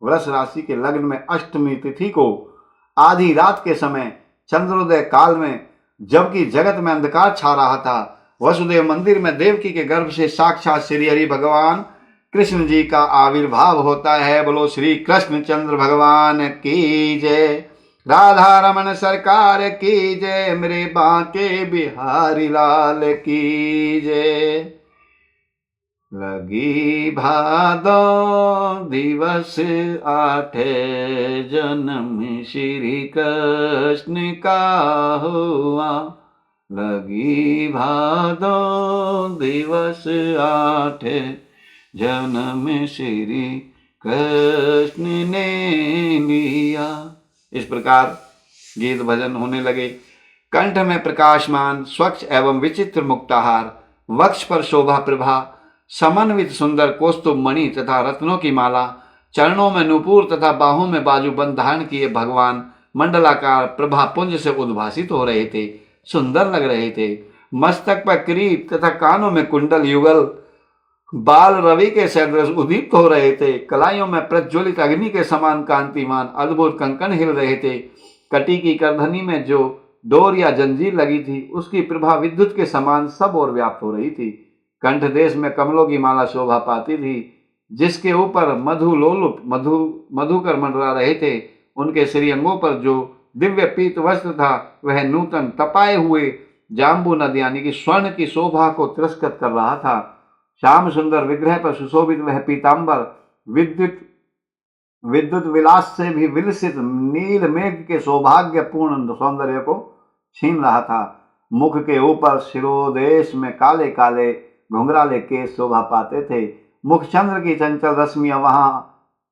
वृष राशि के लग्न में अष्टमी तिथि को आधी रात के समय चंद्रोदय काल में, जबकि जगत में अंधकार छा रहा था, वसुदेव मंदिर में देवकी के गर्भ से साक्षात श्री हरि भगवान कृष्ण जी का आविर्भाव होता है। बोलो श्री कृष्ण चंद्र भगवान की जय। राधा रमन सरकार की जय। मेरे बांके बिहारी लाल की जय। लगी भादो दिवस 8 जन्म श्री कृष्ण का हुआ। लगी भादो दिवस 8 जन्म श्री कृष्ण ने लिया। इस प्रकार गीत भजन होने लगे। कंठ में प्रकाशमान स्वच्छ एवं विचित्र मुक्ताहार, वक्ष पर शोभा प्रभा, समन्वित सुंदर कौस्तुभ मणि तथा रत्नों की माला, चरणों में नुपुर तथा बाहों में बाजूबंद धारण किए भगवान मंडलाकार प्रभा पुंज से उद्भासित हो रहे थे, सुंदर लग रहे थे। मस्तक पर किरीट तथा कानों में कुंडल युगल बाल रवि के सदृश उदीप्त हो रहे थे। कलाइयों में प्रज्वलित अग्नि के समान कांतिमान अद्भुत कंकण हिल रहे थे। कटी की करधनी में जो डोर या जंजीर लगी थी, उसकी प्रभा विद्युत के समान सब ओर व्याप्त हो रही थी। कंठ देश में कमलों की माला शोभा पाती थी, जिसके ऊपर मधुलोलुप मधुकर मंडरा रहे थे। उनके श्रीअंगों पर जो दिव्य पीत वस्त्र था, वह नूतन तपाए हुए जाम्बू नदी यानी कि स्वर्ण की शोभा को तिरस्कृत कर रहा था। श्याम सुंदर विग्रह पर सुशोभित वह पीतांबर विद्युत विलास से भी विलसित नील मेघ के सौभाग्यपूर्ण सौंदर्य को छीन रहा था। मुख के ऊपर शिरोदेश में काले काले घुंघराले केस शोभा पाते थे। मुख चंद्र की चंचल रश्मियां वहां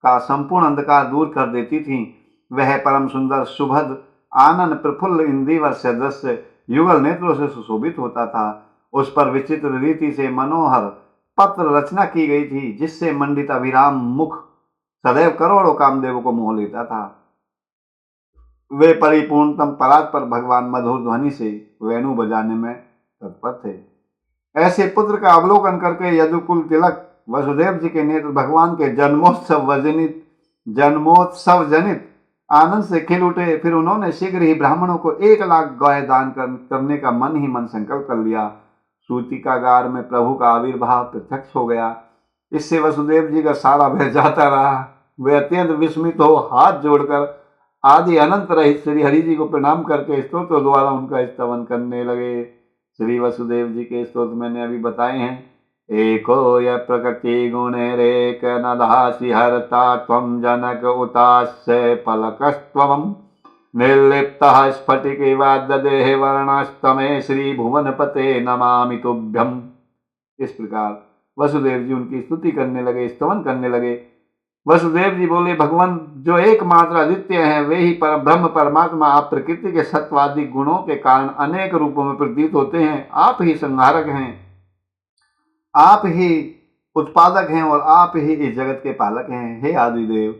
का संपूर्ण अंधकार दूर कर देती थीं। वह परम सुंदर सुभद आनंद प्रफुल्ल इंदिवर सदृश युगल नेत्रों से सुशोभित होता था। उस पर विचित्र रीति से मनोहर पत्र रचना की गई थी, जिससे मंडित अभिराम मुख सदैव करोड़ों कामदेवों को मोह लेता था। वे परिपूर्णतम परात्पर भगवान मधुर ध्वनि से वेणु बजाने में तत्पर थे। ऐसे पुत्र का अवलोकन करके यदुकुल तिलक वसुदेव जी के नेत्र भगवान के जन्मोत्सव जनित आनंद से खिल उठे। फिर उन्होंने शीघ्र ही ब्राह्मणों को 1 लाख गाय दान करने का मन ही मन संकल्प कर लिया। सूतिकागार में प्रभु का आविर्भाव प्रत्यक्ष हो गया। इससे वसुदेव जी का सारा भय जाता रहा। वे अत्यंत विस्मित हो हाथ जोड़कर आदि अनंत रहित श्री हरि जी को प्रणाम करके स्तोत्र द्वारा उनका स्तवन करने लगे। श्री वसुदेव जी के स्तोत्र मैंने अभी बताए हैं। एको य प्रकृति गुणेरेक नदासि हरता त्वं जनक उतास्य पलकस्त्वं निर्लिप्तः स्फटिकवाद ददेह वर्णास्तमे श्री भुवनपते नमामि तुभ्यम्। इस प्रकार वसुदेव जी उनकी स्तुति करने लगे, स्तवन करने लगे। वसुदेव जी बोले, भगवान जो एकमात्र अद्वितीय हैं, वे ही ब्रह्म परमात्मा आप प्रकृति के सत्वादि गुणों के कारण अनेक रूपों में प्रतीत होते हैं। आप ही संहारक हैं, आप ही उत्पादक हैं और आप ही इस जगत के पालक हैं। हे आदिदेव,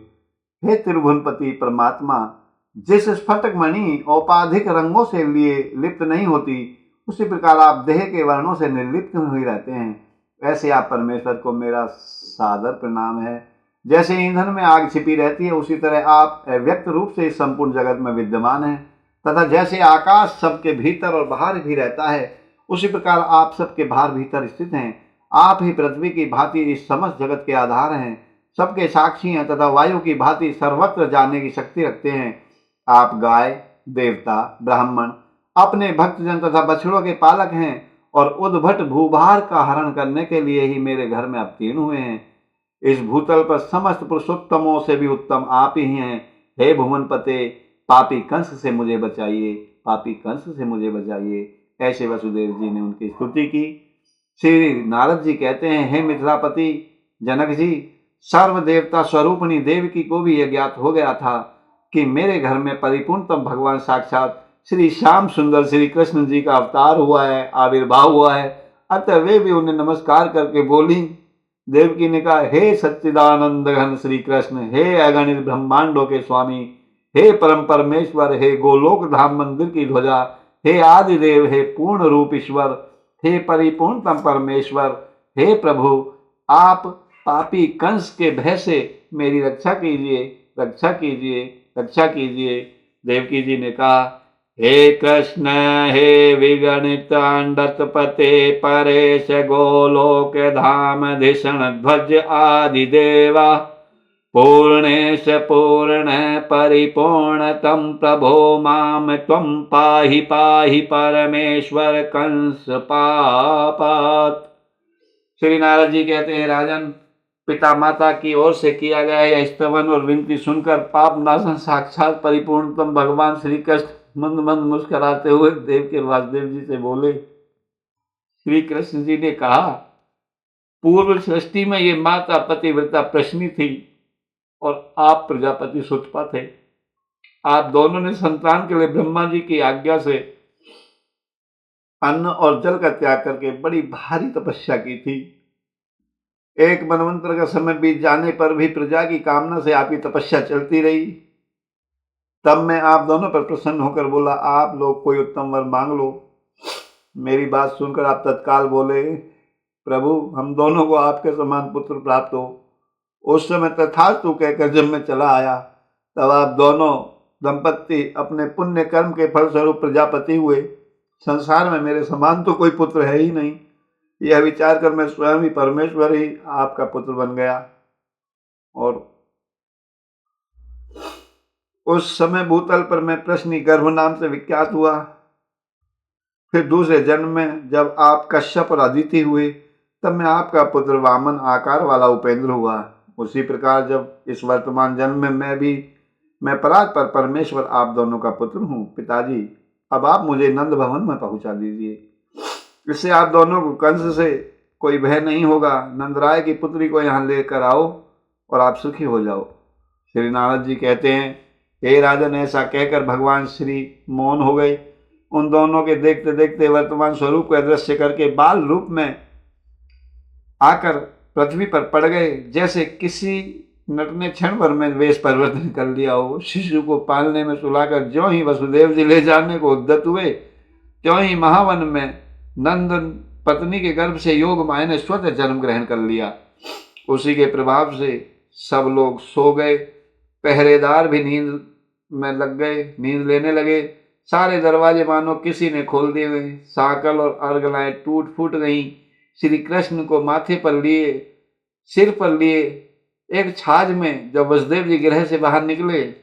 हे त्रिभुवनपति परमात्मा, जिस स्फटिक मणि औपाधिक रंगों से लिए लिप्त नहीं होती, उसी प्रकार आप देह के वर्णों से निर्लिप्त हुए रहते हैं। ऐसे आप परमेश्वर को मेरा सादर प्रणाम है। जैसे ईंधन में आग छिपी रहती है, उसी तरह आप अव्यक्त रूप से इस संपूर्ण जगत में विद्यमान हैं। तथा जैसे आकाश सबके भीतर और बाहर भी रहता है, उसी प्रकार आप सबके बाहर भीतर स्थित हैं। आप ही पृथ्वी की भांति इस समस्त जगत के आधार हैं, सबके साक्षी हैं तथा वायु की भांति सर्वत्र जाने की शक्ति रखते हैं। आप गाय, देवता, ब्राह्मण, अपने भक्तजन तथा बछड़ों के पालक हैं और उद्भट भूभार का हरण करने के लिए ही मेरे घर में अवतीर्ण हुए हैं। इस भूतल पर समस्त पुरुषोत्तमों से भी उत्तम आप ही हैं। हे भुवनपते, पापी कंस से मुझे बचाइए, पापी कंस से मुझे बचाइए। ऐसे वसुदेव जी ने उनकी स्तुति की। श्री नारद जी कहते हैं, हे मिथिलापति जनक जी, सर्व देवता स्वरूपणी देवकी को भी यह ज्ञात हो गया था कि मेरे घर में परिपूर्णतम भगवान साक्षात श्री श्याम सुंदर श्री कृष्ण जी का अवतार हुआ है, आविर्भाव हुआ है। अतः वे भी उन्हें नमस्कार करके बोली। देवकी ने कहा, हे सच्चिदानंद घन श्री कृष्ण, हे अगणित ब्रह्मांडों के स्वामी, हे परम परमेश्वर, हे गोलोक धाम मंदिर की ध्वजा, हे आदिदेव, हे पूर्ण रूप ईश्वर, हे परिपूर्णतम परमेश्वर, हे प्रभु, आप पापी कंस के भय से मेरी रक्षा कीजिए, रक्षा कीजिए, रक्षा कीजिए। देवकी जी ने कहा, हे कृष्ण, हे विगणित अंडतपते परेश गोलोक धाम धिषण ध्वज आदिदेवा, पूर्णेश पूर्ण परिपूर्ण तम प्रभो माम त्वं पाहि पाहि परमेश्वर कंस पापात्। श्री नारद जी कहते हैं, राजन, पिता माता की ओर से किया गया यह स्तवन और विनती सुनकर पाप नाशन साक्षात परिपूर्णतम भगवान श्री कृष्ण मंद मंद मुस्कुराते हुए देव के वासुदेव जी से बोले। श्री कृष्ण जी ने कहा, पूर्व सृष्टि में ये माता पतिव्रता प्रश्नी थी और आप प्रजापति सुतपा थे। आप दोनों ने संतान के लिए ब्रह्मा जी की आज्ञा से अन्न और जल का त्याग करके बड़ी भारी तपस्या की थी। एक मनवंतर का समय बीत जाने पर भी प्रजा की कामना से आपकी तपस्या चलती रही। तब मैं आप दोनों पर प्रसन्न होकर बोला, आप लोग कोई उत्तम वर मांग लो। मेरी बात सुनकर आप तत्काल बोले, प्रभु, हम दोनों को आपके समान पुत्र प्राप्त हो। उस समय तथास्तु कहकर जब मैं चला आया, तब आप दोनों दंपत्ति अपने पुण्य कर्म के फलस्वरूप प्रजापति हुए। संसार में मेरे समान तो कोई पुत्र है ही नहीं। यह विचार कर मैं स्वयं ही परमेश्वर ही आपका पुत्र बन गया। और उस समय भूतल पर मैं प्रश्नी गर्भ नाम से विख्यात हुआ। फिर दूसरे जन्म में जब आप कश्यप और अदिति हुए, तब मैं आपका पुत्र वामन आकार वाला उपेंद्र हुआ। उसी प्रकार जब इस वर्तमान जन्म में मैं परात्पर परमेश्वर आप दोनों का पुत्र हूँ। पिताजी, अब आप मुझे नंद भवन में पहुंचा दीजिए। इससे आप दोनों को कंस से कोई भय नहीं होगा। नंदराय की पुत्री को यहाँ लेकर आओ और आप सुखी हो जाओ। श्री नारद जी कहते हैं, हे राजन, ऐसा कहकर भगवान श्री मौन हो गए। उन दोनों के देखते देखते वर्तमान स्वरूप का दृश्य करके बाल रूप में आकर पृथ्वी पर पड़ गए। जैसे किसी नट ने क्षण भर में वेश परिवर्तन कर लिया हो। शिशु को पालने में सुलाकर ज्यों ही वसुदेव जी ले जाने को उद्यत हुए, त्यों ही महावन में नंदन पत्नी के गर्भ से योग माया ने स्वतः जन्म ग्रहण कर लिया। उसी के प्रभाव से सब लोग सो गए। पहरेदार भी नींद में लग गए, नींद लेने लगे। सारे दरवाजे मानो किसी ने खोल दिए हुए। साकल और अर्गलाएं टूट फूट गई। श्री कृष्ण को माथे पर लिए, सिर पर लिए एक छाछ में जब वसुदेव जी गृह से बाहर निकले,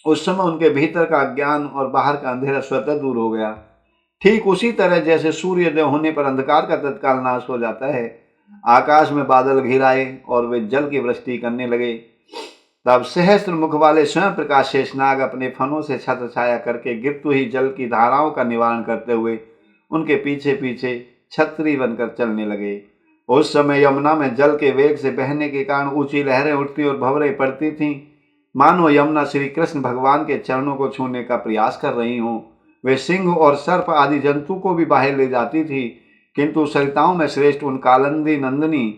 उस समय उनके भीतर का अज्ञान और बाहर का अंधेरा स्वतः दूर हो गया। ठीक उसी तरह जैसे सूर्योदय होने पर अंधकार का तत्काल नाश हो जाता है, आकाश में बादल घिर आए और वे जल की वृष्टि करने लगे। तब सहस्त्र मुख वाले स्वयं प्रकाश शेषनाग अपने फनों से छत्र छाया करके गिरती हुई जल की धाराओं का निवारण करते हुए उनके पीछे पीछे छत्री बनकर चलने लगे। उस समय यमुना में जल के वेग से बहने के कारण ऊंची लहरें उठती और भंवरें पड़ती थीं, मानो यमुना श्री कृष्ण भगवान के चरणों को छूने का प्रयास कर रही हूँ। वे सिंह और सर्प आदि जंतु को भी बाहर ले जाती थी, किंतु सरिताओं में श्रेष्ठ उन कालिंदी नंदिनी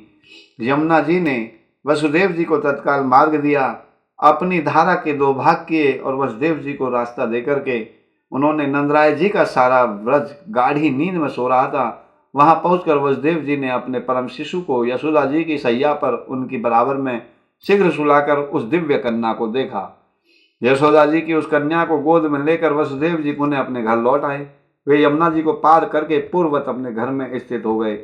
यमुना जी ने वसुदेव जी को तत्काल मार्ग दिया। अपनी धारा के दो भाग किए और वसुदेव जी को रास्ता देकर के उन्होंने नंदराय जी का सारा व्रज गाढ़ी नींद में सो रहा था, वहां पहुंचकर वसुदेव जी ने अपने परम शिशु को यशोदा जी की सैया पर उनकी बराबर में शीघ्र सुलाकर उस दिव्य कन्या को देखा। यशोदा जी की उस कन्या को गोद में लेकर वसुदेव जी पुनः अपने घर लौट आए। वे यमुना जी को पार करके पूर्ववत अपने घर में स्थित हो गए।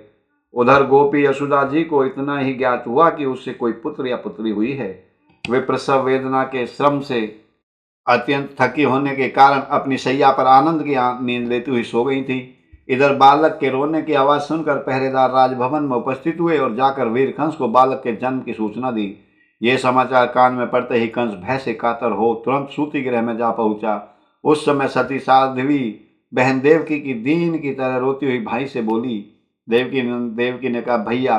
उधर गोपी यशोदा जी को इतना ही ज्ञात हुआ कि उससे कोई पुत्र या पुत्री हुई है। वे प्रसव वेदना के श्रम से अत्यंत थकी होने के कारण अपनी शैया पर आनंद की नींद लेती हुई सो गई थी। इधर बालक के रोने की आवाज सुनकर पहरेदार राजभवन में उपस्थित हुए और जाकर वीर कंस को बालक के जन्म की सूचना दी। ये समाचार कान में पड़ते ही कंस भय से कातर हो तुरंत सूति गृह में जा पहुंचा। उस समय सती साध्वी बहन देवकी की दीन की तरह रोती हुई भाई से बोली। देवकी ने कहा, भैया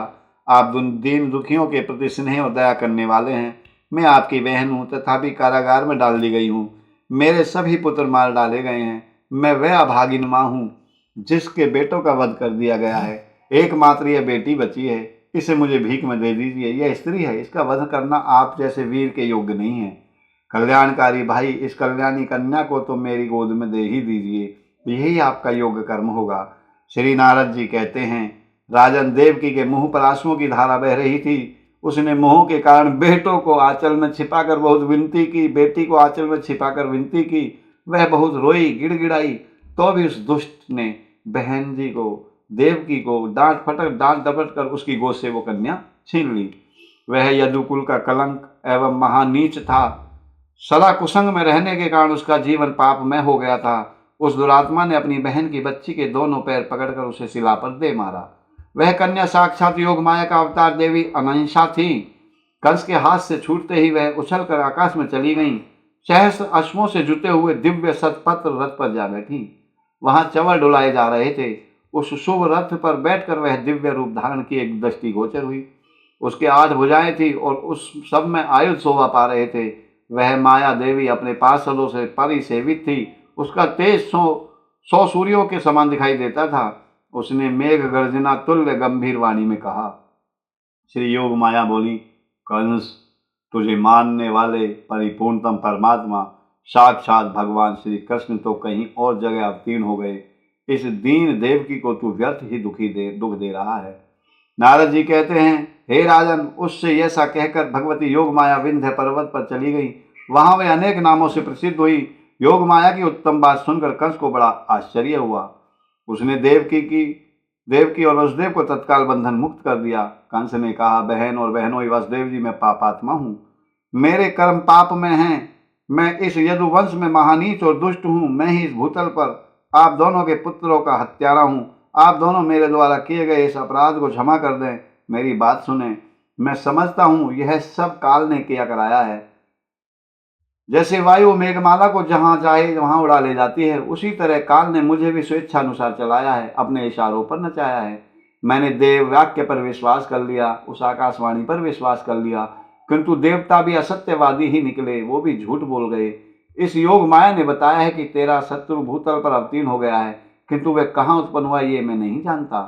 आप दीन दुखियों के प्रति स्नेह और दया करने वाले हैं। मैं आपकी बहन हूँ, तथापि कारागार में डाल दी गई हूँ। मेरे सभी पुत्र मार डाले गए हैं। मैं वह अभागिन माँ हूँ जिसके बेटों का वध कर दिया गया है। एकमात्र यह बेटी बची है, इसे मुझे भीख में दे दीजिए। यह स्त्री है, इसका वध करना आप जैसे वीर के योग्य नहीं है। कल्याणकारी भाई, इस कल्याणी कन्या को तो मेरी गोद में दे ही दीजिए, यही आपका योग्य कर्म होगा। श्री नारद जी कहते हैं, राजन देवकी के मुंह पर आंसुओं की धारा बह रही थी। उसने मोह के कारण बेटों को आंचल में छिपाकर बहुत विनती की, बेटी को आंचल में छिपाकर विनती की। वह बहुत रोई, गिड़गिड़ाई, तो भी उस दुष्ट ने बहन जी को, देवकी को डांट डपट कर उसकी गोद से वो कन्या छीन ली। वह यदुकुल का कलंक एवं महानीच था। सदा कुसंग में रहने के कारण उसका जीवन पापमय हो गया था। उस दुरात्मा ने अपनी बहन की बच्ची के दोनों पैर पकड़कर उसे शिला पर दे मारा। वह कन्या साक्षात योग माया का अवतार देवी अनंसा थी। कंस के हाथ से छूटते ही वह उछलकर आकाश में चली गईं। सहस्त्र अश्वों से जुटे हुए दिव्य शतपत्र रथ पर जा बैठी। वहां चंवर डुलाए जा रहे थे। उस शुभ रथ पर बैठकर वह दिव्य रूप धारण की एक दृष्टि गोचर हुई। उसके 8 भुजाएं थी और उस सब में आयुध शोभा पा रहे थे। वह माया देवी अपने पार्षदों से परिसेवित थी। उसका तेज 100 सूर्यों के समान दिखाई देता था। उसने मेघ गर्जना तुल्य गंभीर वाणी में कहा। श्री योग माया बोली, कंस, तुझे मानने वाले परिपूर्णतम परमात्मा साक्षात भगवान श्री कृष्ण तो कहीं और जगह अवतीर्ण हो गए। इस दीन देवकी को तू व्यर्थ ही दुख दे रहा है। नारद जी कहते हैं, हे राजन, उससे ऐसा कहकर भगवती योग माया विंध्य पर्वत पर चली गई। वहां वे अनेक नामों से प्रसिद्ध हुई। योग माया की उत्तम बात सुनकर कंस को बड़ा आश्चर्य हुआ। उसने देवकी और वसुदेव को तत्काल बंधन मुक्त कर दिया। कंस ने कहा, बहन और बहनों वसुदेव जी, मैं पापात्मा हूँ, मेरे कर्म पाप में हैं। मैं इस यदुवंश में महानीच और दुष्ट हूँ। मैं ही इस भूतल पर आप दोनों के पुत्रों का हत्यारा हूँ। आप दोनों मेरे द्वारा किए गए इस अपराध को क्षमा कर दें। मेरी बात सुने। मैं समझता हूँ यह सब काल ने किया कराया है। जैसे वायु मेघमाला को जहां चाहे वहां उड़ा ले जाती है, उसी तरह काल ने मुझे भी स्वेच्छा अनुसार चलाया है, अपने इशारों पर नचाया है। मैंने देव वाक्य पर विश्वास कर लिया, उस आकाशवाणी पर विश्वास कर लिया, किंतु देवता भी असत्यवादी ही निकले, वो भी झूठ बोल गए। इस योग माया ने बताया है कि तेरा शत्रु भूतल पर अवतीर्ण हो गया है, किंतु वह कहाँ उत्पन्न हुआ ये मैं नहीं जानता।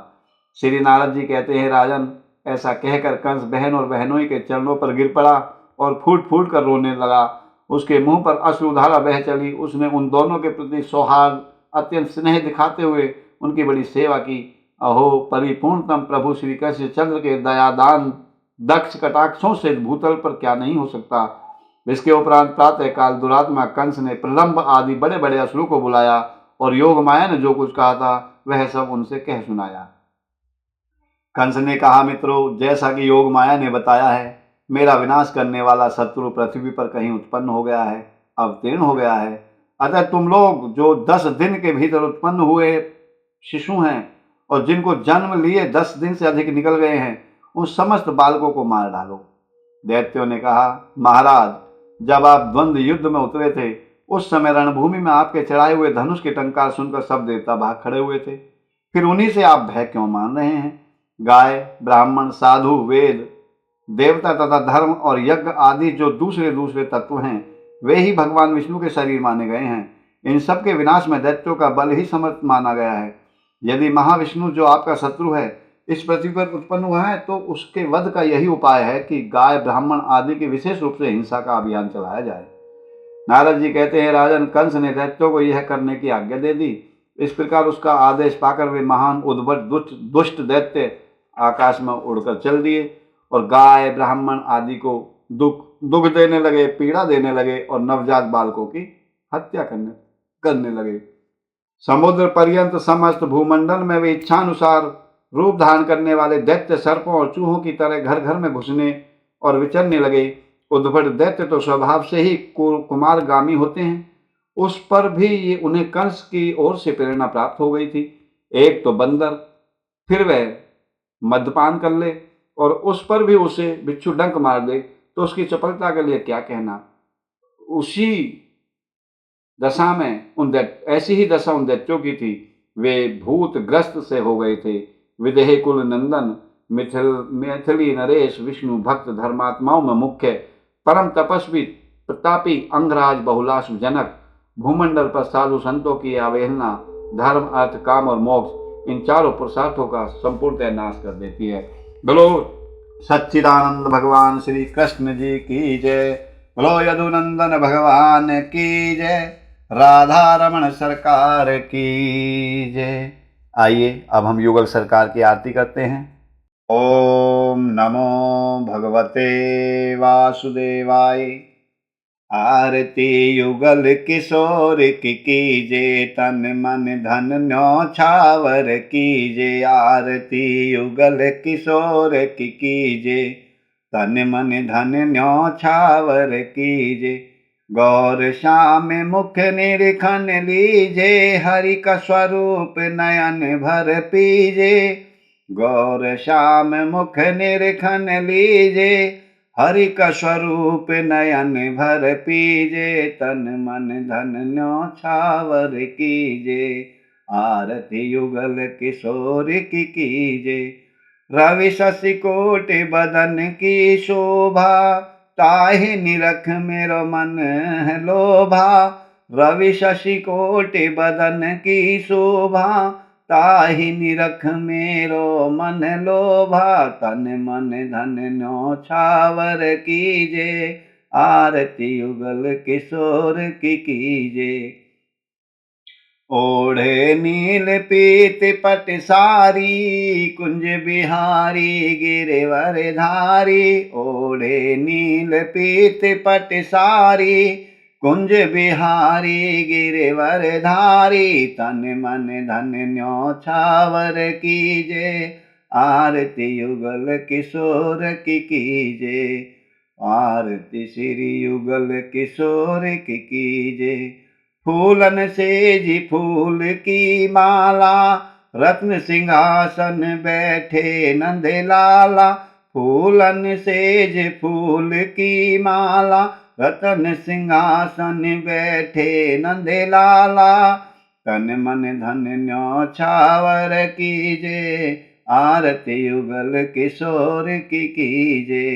श्री नारद जी कहते हैं, राजन, ऐसा कहकर कंस बहन और बहनोई के चरणों पर गिर पड़ा और फूट फूट कर रोने लगा। उसके मुंह पर अश्रुधारा बह चली। उसने उन दोनों के प्रति सौहार्द अत्यंत स्नेह दिखाते हुए उनकी बड़ी सेवा की। अहो, परिपूर्णतम प्रभु श्री कृष्ण चंद्र के दयादान दक्ष कटाक्षों से भूतल पर क्या नहीं हो सकता। इसके उपरांत प्रातः काल दुरात्मा कंस ने प्रलंब आदि बड़े बड़े असुरों को बुलाया और योग माया ने जो कुछ कहा था वह सब उनसे कह सुनाया। कंस ने कहा, मित्रों, जैसा कि योग माया ने बताया है, मेरा विनाश करने वाला शत्रु पृथ्वी पर कहीं उत्पन्न हो गया है, अवतीर्ण हो गया है। अतः तुम लोग जो 10 दिन के भीतर उत्पन्न हुए शिशु हैं और जिनको जन्म लिए 10 दिन से अधिक निकल गए हैं, उन समस्त बालकों को मार डालो। दैत्यों ने कहा, महाराज, जब आप द्वंद्व युद्ध में उतरे थे, उस समय रणभूमि में आपके चढ़ाए हुए धनुष की टंकार सुनकर सब देवता भाग खड़े हुए थे। फिर उन्हीं से आप भय क्यों मान रहे हैं? गाय, ब्राह्मण, साधु, वेद, देवता तथा धर्म और यज्ञ आदि जो दूसरे दूसरे तत्व हैं, वे ही भगवान विष्णु के शरीर माने गए हैं। इन सब के विनाश में दैत्यों का बल ही समर्थ माना गया है। यदि महाविष्णु जो आपका शत्रु है इस पृथ्वी पर उत्पन्न हुआ है, तो उसके वध का यही उपाय है कि गाय, ब्राह्मण आदि की विशेष रूप से हिंसा का अभियान चलाया जाए। नारद जी कहते हैं, राजन, कंस ने दैत्यों को यह करने की आज्ञा दे दी। इस प्रकार उसका आदेश पाकर वे महान उद्भट दुष्ट दैत्य आकाश में उड़कर चल दिए और गाय, ब्राह्मण आदि को दुख देने लगे, पीड़ा देने लगे और नवजात बालकों की हत्या करने लगे। समुद्र पर्यंत समस्त भूमंडल में वे इच्छानुसार रूप धारण करने वाले दैत्य सर्पों और चूहों की तरह घर घर में घुसने और विचरने लगे। उद्भट दैत्य तो स्वभाव से ही कुमारगामी होते हैं, उस पर भी ये उन्हें कंस की ओर से प्रेरणा प्राप्त हो गई थी। एक तो बंदर, फिर वह मद्यपान कर ले और उस पर भी उसे बिच्छू डंक मार दे तो उसकी चपलता के लिए क्या कहना। उसी दशा में ऐसी ही दशा उन दैत्यों की थी। वे भूत ग्रस्त से हो गए थे। विदेह कुल नंदन मैथिली नरेश विष्णु भक्त धर्मात्माओं में मुख्य परम तपस्वी प्रतापी अंगराज बहुलाश जनक भूमंडल पर साधु संतों की अवहेलना धर्म अर्थ काम और मोक्ष इन चारों पुरुषार्थों का संपूर्णतः नाश कर देती है। बोलो सच्चिदानंद भगवान श्री कृष्ण जी की जय। बोलो यदुनंदन भगवान की जय। राधा रमण सरकार की जय। आइए अब हम युगल सरकार की आरती करते हैं। ओम नमो भगवते वासुदेवाय। आरती युगल किशोर की कीजे, तन मन धन न्योछावर कीजे। आरती युगल किशोर की कीजे, तन मन धन न्योछावर कीजे। गौर श्याम मुख निरखन लीजे, हरि का स्वरूप नयन भर पीजे। गौर श्याम मुख निरखन लीजे, हरि का स्वरूप नयन भर पीजे। तन मन धन न्योछावर कीजे, आरती युगल किशोर की कीजे। रवि शशि कोटि बदन की शोभा, ताहि निरख मेरो मन है लोभा। रवि शशि कोटि बदन की शोभा, ताहि निरख मेरो मन लोभा। तन मन धन न्योछावर कीजे, आरती युगल किशोर की कीजे। ओढ़े नील पीत पट सारी, कुंज बिहारी गिरवर धारी। ओढ़े नील पीत पट सारी, कुंज बिहारी गिरवर धारी। तन मन धन न्योछावर कीजे, आरती युगल किशोर की कीजे। आरती श्री युगल किशोर की कीजे। फूलन सेज फूल की माला, रत्न सिंहासन बैठे नंद लाला। फूलन सेज फूल की माला, रत्न सिंहासन बैठे नंद लाला। तन मन धन न्योछावर कीजे, आरती युगल किशोर की कीजे।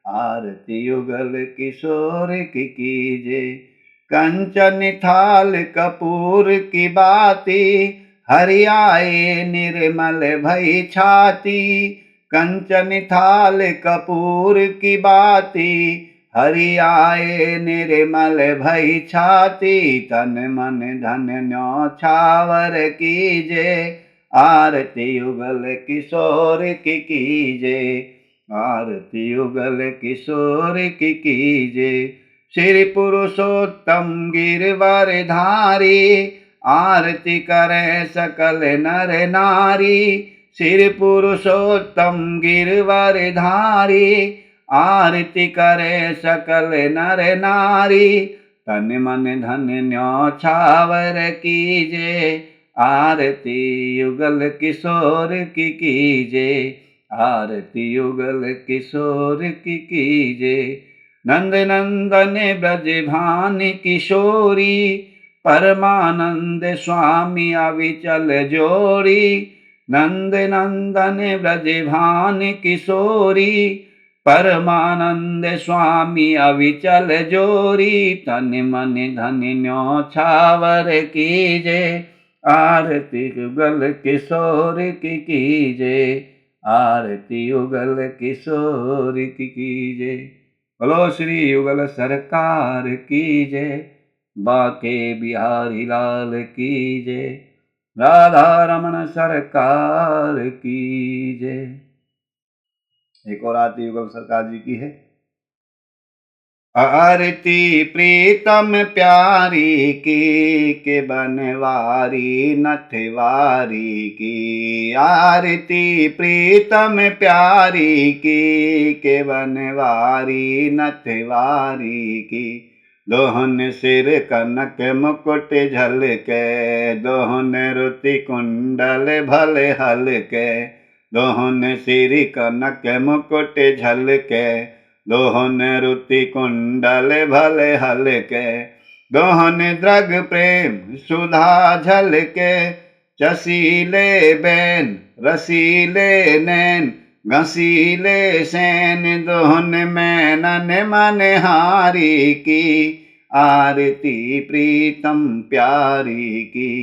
आरती युगल किशोर की कीजे। कंचन थाल कपूर की बाती, हरि आए निर्मल भई छाती। कंचन थाल कपूर की बाती, हरि आए निर्मल भई छाती। तन मन धन न्योछावर कीजे, आरती युगल किशोर की कीजे। आरती युगल किशोर की कीजे। श्री पुरुषोत्तम गिरवर धारी, आरती करे सकल नर नारी। श्री पुरुषोत्तम गिरवर धारी, आरती करे सकल नर नारी। तन मन धन न्योछावर कीजे, आरती युगल किशोर की कीजे। आरती युगल किशोर की कीजे। नंद नंदन ब्रज भान किशोरी, परमानंद स्वामी अविचल जोड़ी। नंद नंदन ब्रज भान किशोरी, परमानंद स्वामी अविचल जोड़ी। तन मन धन न्योछावर कीजे, आरती युगल किशोर की कीजे। आरती युगल किशोर की कीजे। बोलो श्री युगल सरकार की जय। बाके बिहारी लाल की जय। राधा रमण सरकार की जय। एक और आरती युगल सरकार जी की है। आरती प्रीतम प्यारी की के बनवारी नथवारी की। आरती प्रीतम प्यारी की के बनवारी नथवारी की। दोहन सिर कनक मुकुट झलके दोहन रुति कुंडल भले हलके। दोहन सिर कनक मुकुट झलके दोहन रुति कुंडल भले हलके। दोहन द्रग प्रेम सुधा झलके चसीले बैन रसीले नैन घसीले सैन। दोहन मैनन मनहारी की आरती प्रीतम प्यारी की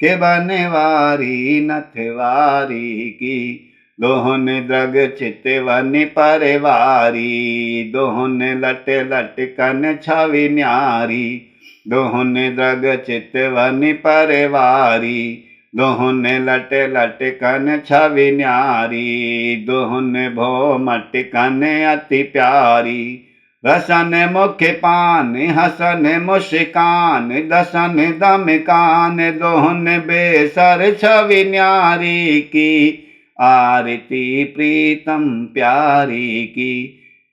के बनवारी नथवारी की। दोहन द्रग चितवन परवारी दोहन लट लटकन छवि न्यारी। दोहन द्रग चितवन परवारी दोहन लट लटकन छवि न्यारी। दोहन भो मटकन अति प्यारी रसन मुख पान हसन मुस्कान दसन दम कान। दोहन बेसर छवि न्यारी की आरती प्रीतम प्यारी की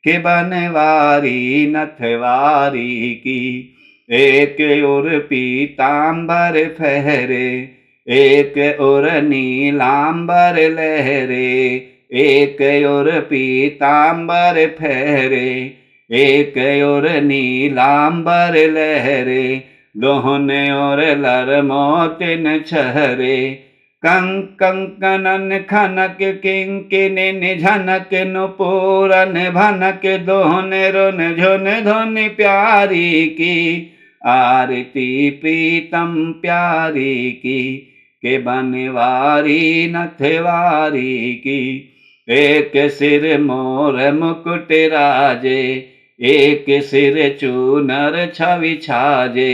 के बनवारी नथवारी की। एक ओर पीतांबर फहरे एक ओर नीलांबर लहरे। एक ओर पीतांबर फहरे एक ओर नीलांबर लहरे। दोहन ओर लर मोतिन छहरे। कंकनन खनक किंकिन झनक नुपुरन भनक। दोहन रुन झुन धुन प्यारी की आरती प्रीतम प्यारी की के बनवारी नथवारी की। एक सिर मोर मुकुट राजे एक सिर चूनर छवि छाजे।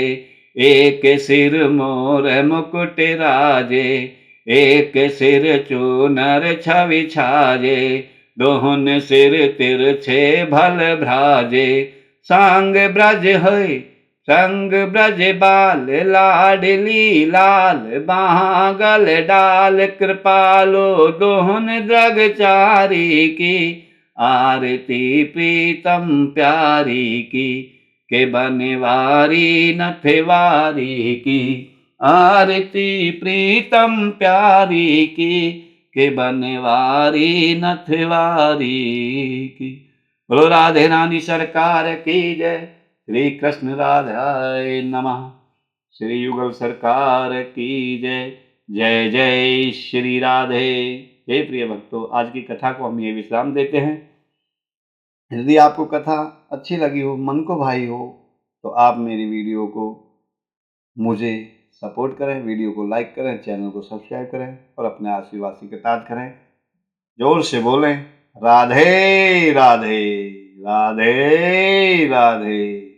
एक सिर मोर मुकुट राजे एक सिर चूनर छवि छाजे। दोहन सिर तिरछे भल भ्राजे। सांग ब्रज है संग ब्रज बाल लाडली लाल बागल डाल कृपालो। दोहन द्रग चारी की आरती प्रीतम प्यारी की के बनवारी नथवारी की। आरती प्रीतम प्यारी की के बनवारी नथवारी की। बोलो राधे रानी सरकार की जय। श्री कृष्ण राधाय नमः। श्री युगल सरकार की जय। जय जय श्री राधे। हे प्रिय भक्तों, आज की कथा को हम ये विश्राम देते हैं। यदि आपको कथा अच्छी लगी हो, मन को भाई हो, तो आप मेरी वीडियो को मुझे सपोर्ट करें, वीडियो को लाइक करें, चैनल को सब्सक्राइब करें और अपने आशीर्वाद से कृतार्थ करें। जोर से बोलें राधे राधे राधे राधे।